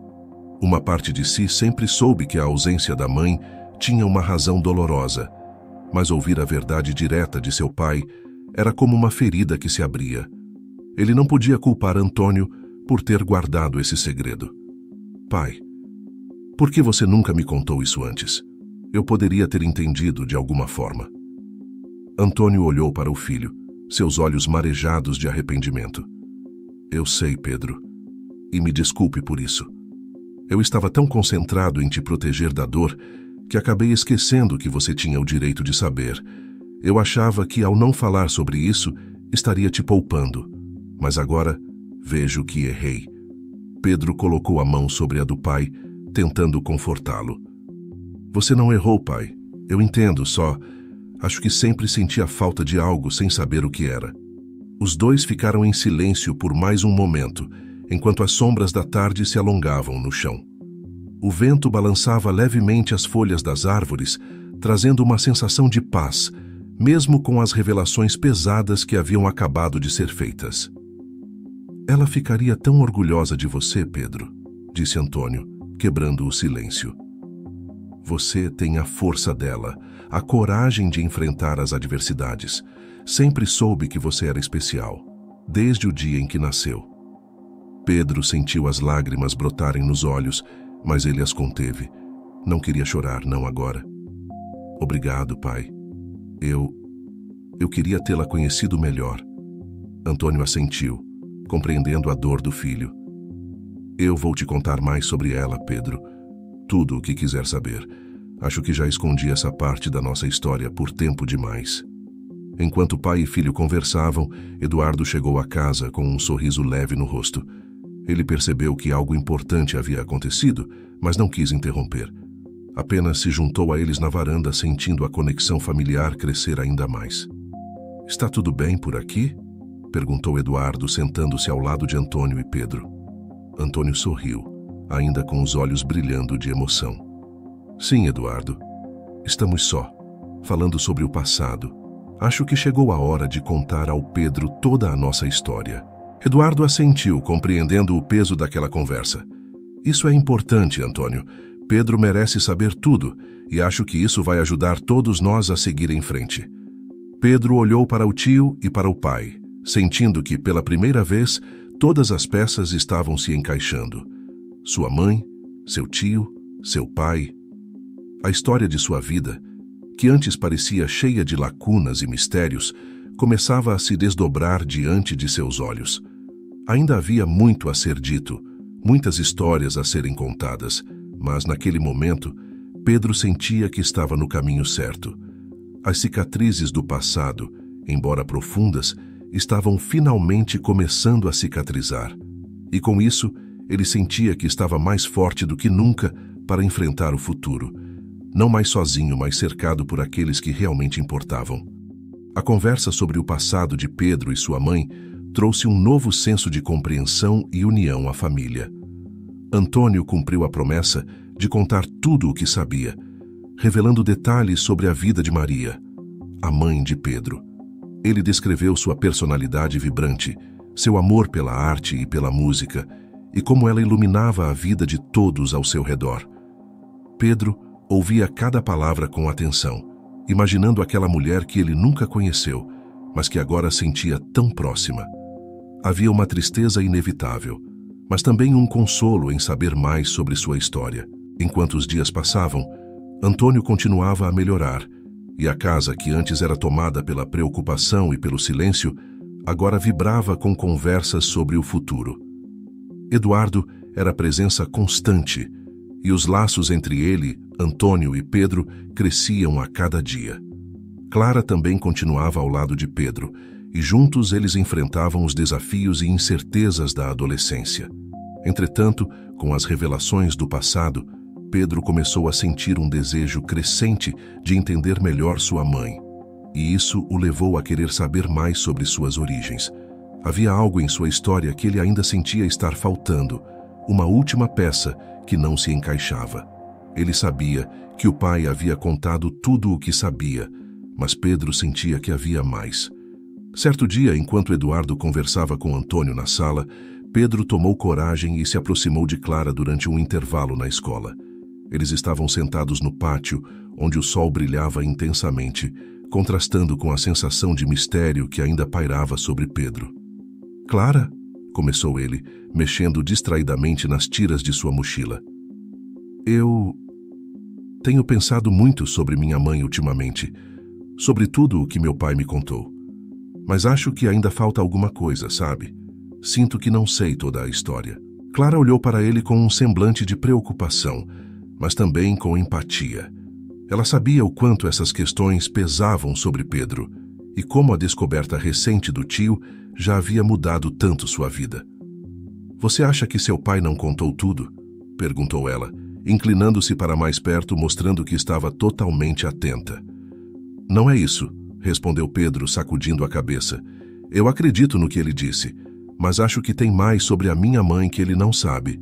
Uma parte de si sempre soube que a ausência da mãe tinha uma razão dolorosa, mas ouvir a verdade direta de seu pai era como uma ferida que se abria. Ele não podia culpar Antônio por ter guardado esse segredo. Pai, por que você nunca me contou isso antes? Eu poderia ter entendido de alguma forma. Antônio olhou para o filho, seus olhos marejados de arrependimento. Eu sei, Pedro, e me desculpe por isso. Eu estava tão concentrado em te proteger da dor que acabei esquecendo que você tinha o direito de saber. Eu achava que, ao não falar sobre isso, estaria te poupando. Mas agora vejo que errei. Pedro colocou a mão sobre a do pai, tentando confortá-lo. Você não errou, pai. Eu entendo, só acho que sempre senti a falta de algo sem saber o que era. Os dois ficaram em silêncio por mais um momento, enquanto as sombras da tarde se alongavam no chão. O vento balançava levemente as folhas das árvores, trazendo uma sensação de paz, mesmo com as revelações pesadas que haviam acabado de ser feitas. Ela ficaria tão orgulhosa de você, Pedro, disse Antônio, quebrando o silêncio. Você tem a força dela, a coragem de enfrentar as adversidades. Sempre soube que você era especial, desde o dia em que nasceu. Pedro sentiu as lágrimas brotarem nos olhos, mas ele as conteve. Não queria chorar, não agora. Obrigado, pai. Eu queria tê-la conhecido melhor. Antônio assentiu, compreendendo a dor do filho. Eu vou te contar mais sobre ela, Pedro. Tudo o que quiser saber. Acho que já escondi essa parte da nossa história por tempo demais. Enquanto pai e filho conversavam, Eduardo chegou à casa com um sorriso leve no rosto. Ele percebeu que algo importante havia acontecido, mas não quis interromper. Apenas se juntou a eles na varanda, sentindo a conexão familiar crescer ainda mais. Está tudo bem por aqui? Perguntou Eduardo, sentando-se ao lado de Antônio e Pedro. Antônio sorriu, ainda com os olhos brilhando de emoção. Sim, Eduardo. Estamos só, falando sobre o passado. Acho que chegou a hora de contar ao Pedro toda a nossa história. Eduardo assentiu, compreendendo o peso daquela conversa. Isso é importante, Antônio. Pedro merece saber tudo, e acho que isso vai ajudar todos nós a seguir em frente. Pedro olhou para o tio e para o pai, sentindo que, pela primeira vez, todas as peças estavam se encaixando. Sua mãe, seu tio, seu pai. A história de sua vida, que antes parecia cheia de lacunas e mistérios, começava a se desdobrar diante de seus olhos. Ainda havia muito a ser dito, muitas histórias a serem contadas, mas naquele momento, Pedro sentia que estava no caminho certo. As cicatrizes do passado, embora profundas, estavam finalmente começando a cicatrizar. E com isso, ele sentia que estava mais forte do que nunca para enfrentar o futuro. Não mais sozinho, mas cercado por aqueles que realmente importavam. A conversa sobre o passado de Pedro e sua mãe trouxe um novo senso de compreensão e união à família. Antônio cumpriu a promessa de contar tudo o que sabia, revelando detalhes sobre a vida de Maria, a mãe de Pedro. Ele descreveu sua personalidade vibrante, seu amor pela arte e pela música, e como ela iluminava a vida de todos ao seu redor. Pedro ouvia cada palavra com atenção, imaginando aquela mulher que ele nunca conheceu, mas que agora sentia tão próxima. Havia uma tristeza inevitável, mas também um consolo em saber mais sobre sua história. Enquanto os dias passavam, Antônio continuava a melhorar, e a casa que antes era tomada pela preocupação e pelo silêncio, agora vibrava com conversas sobre o futuro. Eduardo era presença constante, e os laços entre ele, Antônio e Pedro cresciam a cada dia. Clara também continuava ao lado de Pedro, e juntos eles enfrentavam os desafios e incertezas da adolescência. Entretanto, com as revelações do passado, Pedro começou a sentir um desejo crescente de entender melhor sua mãe, e isso o levou a querer saber mais sobre suas origens. Havia algo em sua história que ele ainda sentia estar faltando, uma última peça que não se encaixava. Ele sabia que o pai havia contado tudo o que sabia, mas Pedro sentia que havia mais. Certo dia, enquanto Eduardo conversava com Antônio na sala, Pedro tomou coragem e se aproximou de Clara durante um intervalo na escola. Eles estavam sentados no pátio, onde o sol brilhava intensamente, contrastando com a sensação de mistério que ainda pairava sobre Pedro. "Clara?", começou ele, mexendo distraidamente nas tiras de sua mochila. "Eu tenho pensado muito sobre minha mãe ultimamente, sobre tudo o que meu pai me contou. Mas acho que ainda falta alguma coisa, sabe? Sinto que não sei toda a história." Clara olhou para ele com um semblante de preocupação, mas também com empatia. Ela sabia o quanto essas questões pesavam sobre Pedro e como a descoberta recente do tio já havia mudado tanto sua vida. "Você acha que seu pai não contou tudo?", perguntou ela, inclinando-se para mais perto, mostrando que estava totalmente atenta. "Não é isso", respondeu Pedro, sacudindo a cabeça. "Eu acredito no que ele disse, mas acho que tem mais sobre a minha mãe que ele não sabe.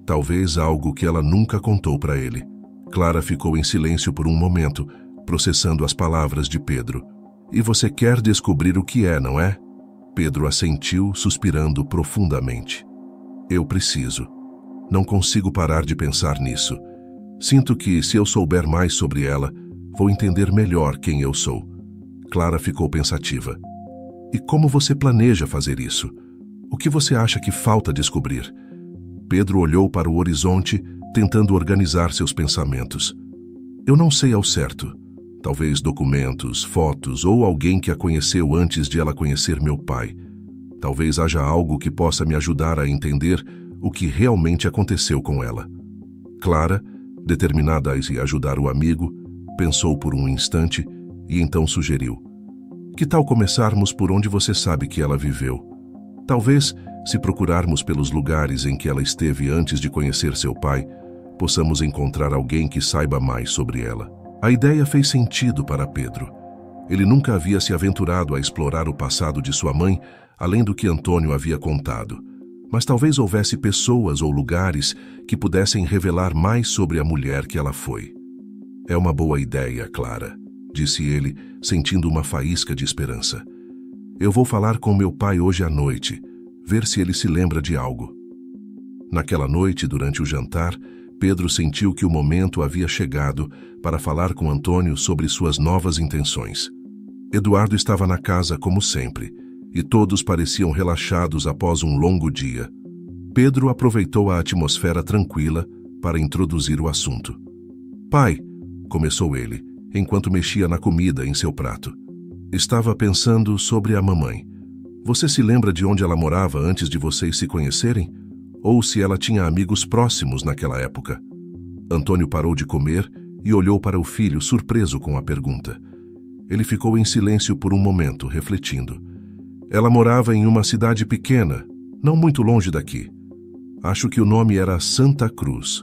Talvez algo que ela nunca contou para ele." Clara ficou em silêncio por um momento, processando as palavras de Pedro. "E você quer descobrir o que é, não é?" Pedro assentiu, suspirando profundamente. "Eu preciso. Não consigo parar de pensar nisso. Sinto que, se eu souber mais sobre ela, vou entender melhor quem eu sou." Clara ficou pensativa. "E como você planeja fazer isso? O que você acha que falta descobrir?" Pedro olhou para o horizonte, tentando organizar seus pensamentos. "Eu não sei ao certo. Talvez documentos, fotos ou alguém que a conheceu antes de ela conhecer meu pai. Talvez haja algo que possa me ajudar a entender o que realmente aconteceu com ela." Clara, determinada a ajudar o amigo, pensou por um instante e então sugeriu: "Que tal começarmos por onde você sabe que ela viveu? Talvez, se procurarmos pelos lugares em que ela esteve antes de conhecer seu pai, possamos encontrar alguém que saiba mais sobre ela." A ideia fez sentido para Pedro. Ele nunca havia se aventurado a explorar o passado de sua mãe, além do que Antônio havia contado. Mas talvez houvesse pessoas ou lugares que pudessem revelar mais sobre a mulher que ela foi. "É uma boa ideia, Clara", disse ele, sentindo uma faísca de esperança. "Eu vou falar com meu pai hoje à noite, ver se ele se lembra de algo." Naquela noite, durante o jantar, Pedro sentiu que o momento havia chegado para falar com Antônio sobre suas novas intenções. Eduardo estava na casa como sempre, e todos pareciam relaxados após um longo dia. Pedro aproveitou a atmosfera tranquila para introduzir o assunto. "Pai", começou ele, enquanto mexia na comida em seu prato. "Estava pensando sobre a mamãe. Você se lembra de onde ela morava antes de vocês se conhecerem? Ou se ela tinha amigos próximos naquela época?" Antônio parou de comer e olhou para o filho, surpreso com a pergunta. Ele ficou em silêncio por um momento, refletindo. "Ela morava em uma cidade pequena, não muito longe daqui. Acho que o nome era Santa Cruz.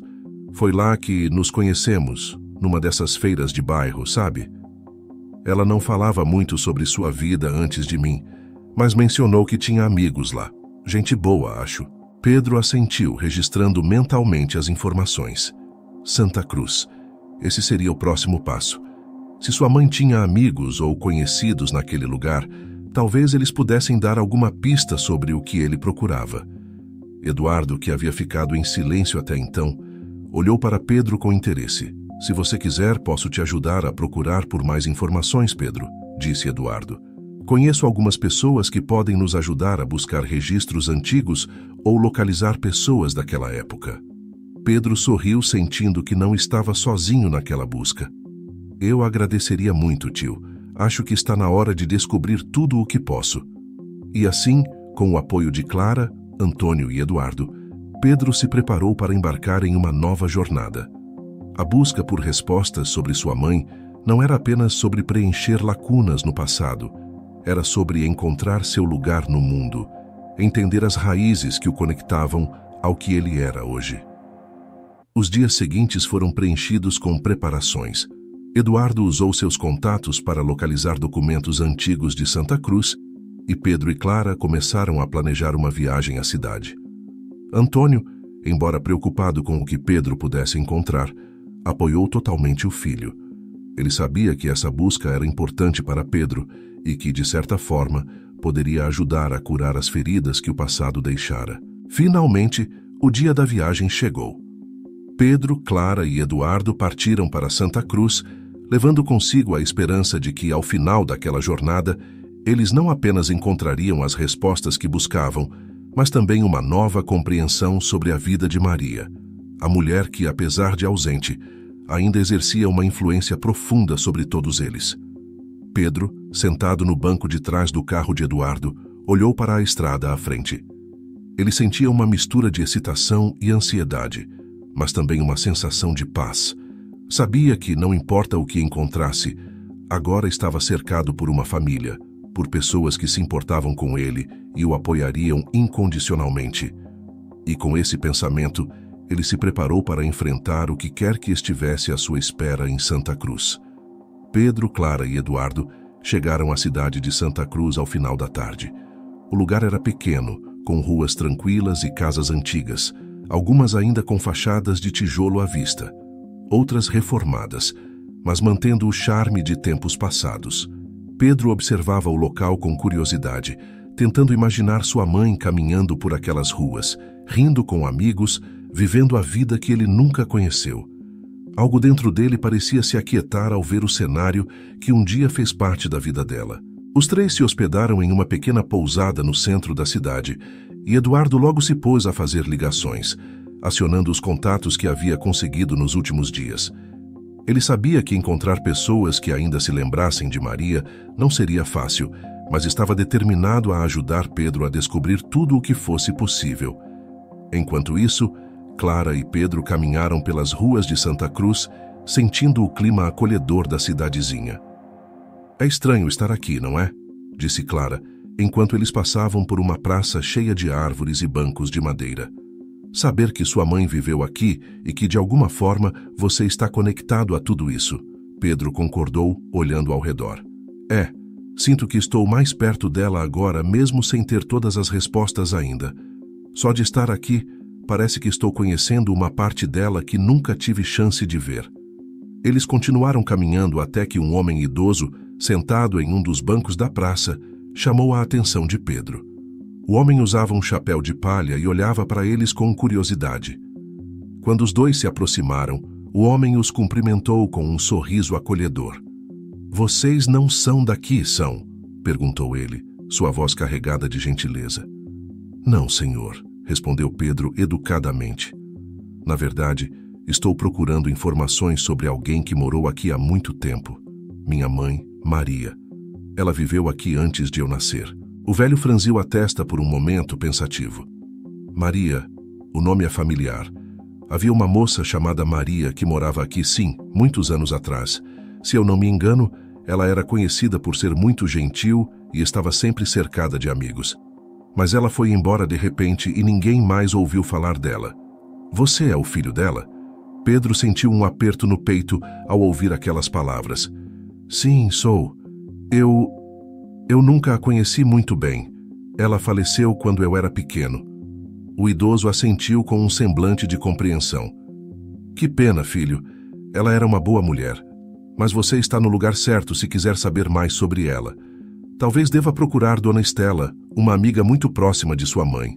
Foi lá que nos conhecemos, numa dessas feiras de bairro, sabe? Ela não falava muito sobre sua vida antes de mim, mas mencionou que tinha amigos lá. Gente boa, acho. Pedro assentiu, registrando mentalmente as informações. Santa Cruz. Esse seria o próximo passo. Se sua mãe tinha amigos ou conhecidos naquele lugar, talvez eles pudessem dar alguma pista sobre o que ele procurava. Eduardo, que havia ficado em silêncio até então, olhou para Pedro com interesse. Se você quiser, posso te ajudar a procurar por mais informações, Pedro, disse Eduardo. Conheço algumas pessoas que podem nos ajudar a buscar registros antigos ou localizar pessoas daquela época. Pedro sorriu, sentindo que não estava sozinho naquela busca. Eu agradeceria muito, tio. Acho que está na hora de descobrir tudo o que posso. E assim, com o apoio de Clara, Antônio e Eduardo, Pedro se preparou para embarcar em uma nova jornada. A busca por respostas sobre sua mãe não era apenas sobre preencher lacunas no passado, era sobre encontrar seu lugar no mundo, entender as raízes que o conectavam ao que ele era hoje. Os dias seguintes foram preenchidos com preparações. Eduardo usou seus contatos para localizar documentos antigos de Santa Cruz e Pedro e Clara começaram a planejar uma viagem à cidade. Antônio, embora preocupado com o que Pedro pudesse encontrar, apoiou totalmente o filho. Ele sabia que essa busca era importante para Pedro e que, de certa forma, poderia ajudar a curar as feridas que o passado deixara. Finalmente, o dia da viagem chegou. Pedro, Clara e Eduardo partiram para Santa Cruz, levando consigo a esperança de que, ao final daquela jornada, eles não apenas encontrariam as respostas que buscavam, mas também uma nova compreensão sobre a vida de Maria, a mulher que, apesar de ausente, ainda exercia uma influência profunda sobre todos eles. Pedro, sentado no banco de trás do carro de Eduardo, olhou para a estrada à frente. Ele sentia uma mistura de excitação e ansiedade, mas também uma sensação de paz. Sabia que, não importa o que encontrasse, agora estava cercado por uma família, por pessoas que se importavam com ele e o apoiariam incondicionalmente. E com esse pensamento, ele se preparou para enfrentar o que quer que estivesse à sua espera em Santa Cruz. Pedro, Clara e Eduardo chegaram à cidade de Santa Cruz ao final da tarde. O lugar era pequeno, com ruas tranquilas e casas antigas, algumas ainda com fachadas de tijolo à vista, outras reformadas, mas mantendo o charme de tempos passados. Pedro observava o local com curiosidade, tentando imaginar sua mãe caminhando por aquelas ruas, rindo com amigos, vivendo a vida que ele nunca conheceu. Algo dentro dele parecia se aquietar ao ver o cenário que um dia fez parte da vida dela. Os três se hospedaram em uma pequena pousada no centro da cidade, e Eduardo logo se pôs a fazer ligações, acionando os contatos que havia conseguido nos últimos dias. Ele sabia que encontrar pessoas que ainda se lembrassem de Maria não seria fácil, mas estava determinado a ajudar Pedro a descobrir tudo o que fosse possível. Enquanto isso, Clara e Pedro caminharam pelas ruas de Santa Cruz, sentindo o clima acolhedor da cidadezinha. É estranho estar aqui, não é? Disse Clara, enquanto eles passavam por uma praça cheia de árvores e bancos de madeira. Saber que sua mãe viveu aqui e que, de alguma forma, você está conectado a tudo isso. Pedro concordou, olhando ao redor. Sinto que estou mais perto dela agora, mesmo sem ter todas as respostas ainda. Só de estar aqui, parece que estou conhecendo uma parte dela que nunca tive chance de ver. Eles continuaram caminhando até que um homem idoso, sentado em um dos bancos da praça, chamou a atenção de Pedro. O homem usava um chapéu de palha e olhava para eles com curiosidade. Quando os dois se aproximaram, o homem os cumprimentou com um sorriso acolhedor. "Vocês não são daqui, são?" perguntou ele, sua voz carregada de gentileza. "Não, senhor", respondeu Pedro educadamente. "Na verdade, estou procurando informações sobre alguém que morou aqui há muito tempo. Minha mãe, Maria. Ela viveu aqui antes de eu nascer." O velho franziu a testa por um momento pensativo. "Maria, o nome é familiar. Havia uma moça chamada Maria que morava aqui, sim, muitos anos atrás. Se eu não me engano, ela era conhecida por ser muito gentil e estava sempre cercada de amigos. Mas ela foi embora de repente e ninguém mais ouviu falar dela. Você é o filho dela?" Pedro sentiu um aperto no peito ao ouvir aquelas palavras. "Sim, sou. Eu nunca a conheci muito bem. Ela faleceu quando eu era pequeno. O idoso assentiu com um semblante de compreensão. Que pena, filho. Ela era uma boa mulher. Mas você está no lugar certo se quiser saber mais sobre ela. Talvez deva procurar Dona Estela, uma amiga muito próxima de sua mãe.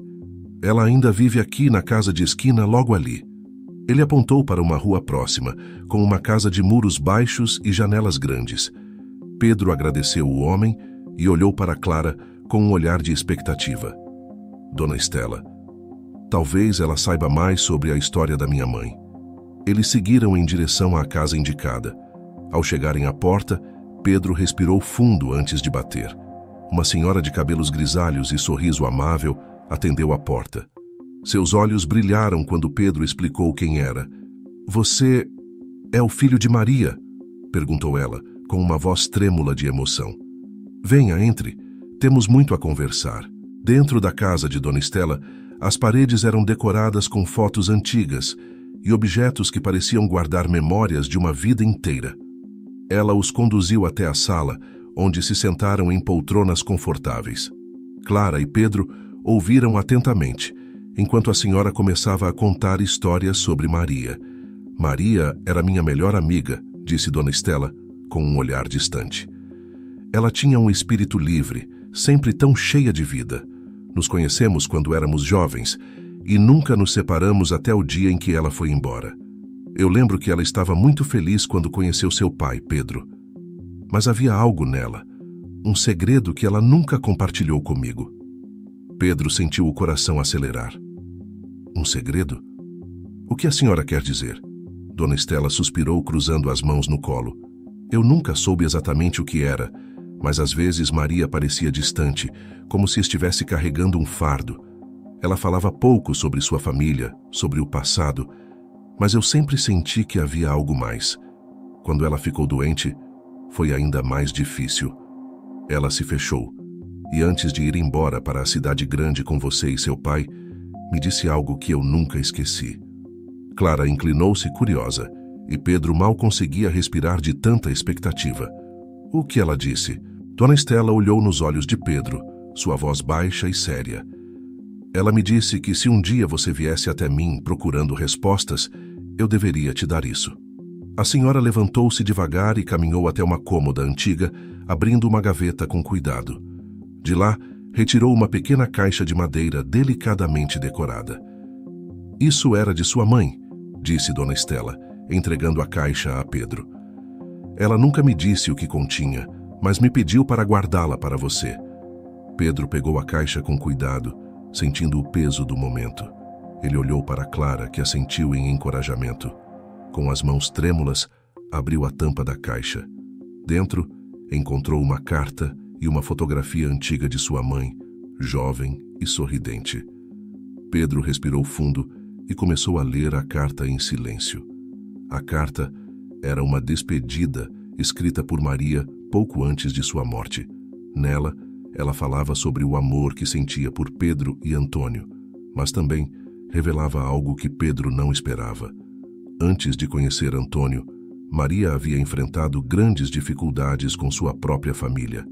Ela ainda vive aqui na casa de esquina logo ali. Ele apontou para uma rua próxima, com uma casa de muros baixos e janelas grandes. Pedro agradeceu o homem e olhou para Clara com um olhar de expectativa. Dona Estela, talvez ela saiba mais sobre a história da minha mãe. Eles seguiram em direção à casa indicada. Ao chegarem à porta, Pedro respirou fundo antes de bater. Uma senhora de cabelos grisalhos e sorriso amável atendeu a porta. Seus olhos brilharam quando Pedro explicou quem era. Você é o filho de Maria? Perguntou ela, com uma voz trêmula de emoção. Venha, entre. Temos muito a conversar. Dentro da casa de Dona Estela, as paredes eram decoradas com fotos antigas e objetos que pareciam guardar memórias de uma vida inteira. Ela os conduziu até a sala, onde se sentaram em poltronas confortáveis. Clara e Pedro ouviram atentamente, enquanto a senhora começava a contar histórias sobre Maria. Maria era minha melhor amiga, disse Dona Estela, com um olhar distante. Ela tinha um espírito livre, sempre tão cheia de vida. Nos conhecemos quando éramos jovens e nunca nos separamos até o dia em que ela foi embora. Eu lembro que ela estava muito feliz quando conheceu seu pai, Pedro. Mas havia algo nela, um segredo que ela nunca compartilhou comigo. Pedro sentiu o coração acelerar. Um segredo? O que a senhora quer dizer? Dona Estela suspirou, cruzando as mãos no colo. Eu nunca soube exatamente o que era, mas às vezes Maria parecia distante, como se estivesse carregando um fardo. Ela falava pouco sobre sua família, sobre o passado, mas eu sempre senti que havia algo mais. Quando ela ficou doente, foi ainda mais difícil. Ela se fechou, e antes de ir embora para a cidade grande com você e seu pai, me disse algo que eu nunca esqueci. Clara inclinou-se curiosa, e Pedro mal conseguia respirar de tanta expectativa. O que ela disse? Dona Estela olhou nos olhos de Pedro, sua voz baixa e séria. Ela me disse que se um dia você viesse até mim procurando respostas, eu deveria te dar isso. A senhora levantou-se devagar e caminhou até uma cômoda antiga, abrindo uma gaveta com cuidado. De lá, retirou uma pequena caixa de madeira delicadamente decorada. Isso era de sua mãe, disse Dona Estela, entregando a caixa a Pedro. Ela nunca me disse o que continha, mas me pediu para guardá-la para você. Pedro pegou a caixa com cuidado, sentindo o peso do momento. Ele olhou para Clara, que assentiu em encorajamento. Com as mãos trêmulas, abriu a tampa da caixa. Dentro, encontrou uma carta e uma fotografia antiga de sua mãe, jovem e sorridente. Pedro respirou fundo e começou a ler a carta em silêncio. A carta era uma despedida escrita por Maria pouco antes de sua morte. Nela, ela falava sobre o amor que sentia por Pedro e Antônio, mas também revelava algo que Pedro não esperava. Antes de conhecer Antônio, Maria havia enfrentado grandes dificuldades com sua própria família.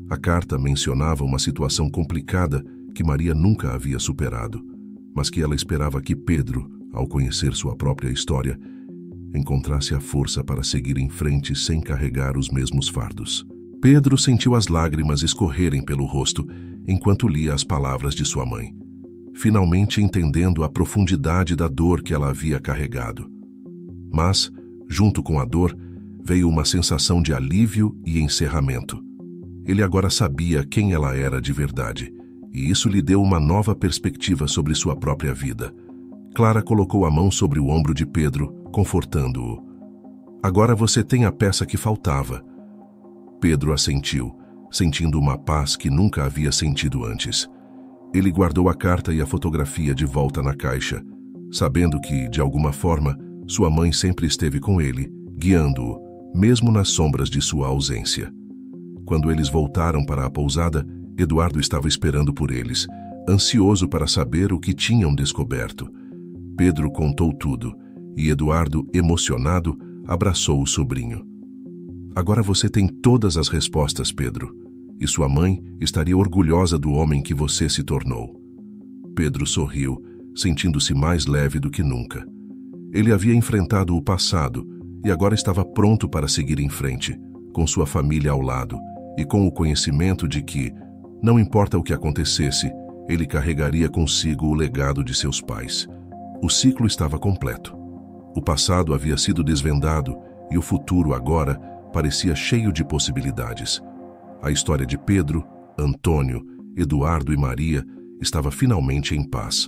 A carta mencionava uma situação complicada que Maria nunca havia superado, mas que ela esperava que Pedro, ao conhecer sua própria história, encontrasse a força para seguir em frente sem carregar os mesmos fardos. Pedro sentiu as lágrimas escorrerem pelo rosto enquanto lia as palavras de sua mãe, finalmente entendendo a profundidade da dor que ela havia carregado. Mas, junto com a dor, veio uma sensação de alívio e encerramento. Ele agora sabia quem ela era de verdade, e isso lhe deu uma nova perspectiva sobre sua própria vida. Clara colocou a mão sobre o ombro de Pedro, confortando-o. Agora você tem a peça que faltava. Pedro assentiu, sentindo uma paz que nunca havia sentido antes. Ele guardou a carta e a fotografia de volta na caixa, sabendo que, de alguma forma, sua mãe sempre esteve com ele, guiando-o, mesmo nas sombras de sua ausência. Quando eles voltaram para a pousada, Eduardo estava esperando por eles, ansioso para saber o que tinham descoberto. Pedro contou tudo, e Eduardo, emocionado, abraçou o sobrinho. Agora você tem todas as respostas, Pedro, e sua mãe estaria orgulhosa do homem que você se tornou. Pedro sorriu, sentindo-se mais leve do que nunca. Ele havia enfrentado o passado e agora estava pronto para seguir em frente, com sua família ao lado e com o conhecimento de que, não importa o que acontecesse, ele carregaria consigo o legado de seus pais. O ciclo estava completo. O passado havia sido desvendado e o futuro agora parecia cheio de possibilidades. A história de Pedro, Antônio, Eduardo e Maria estava finalmente em paz.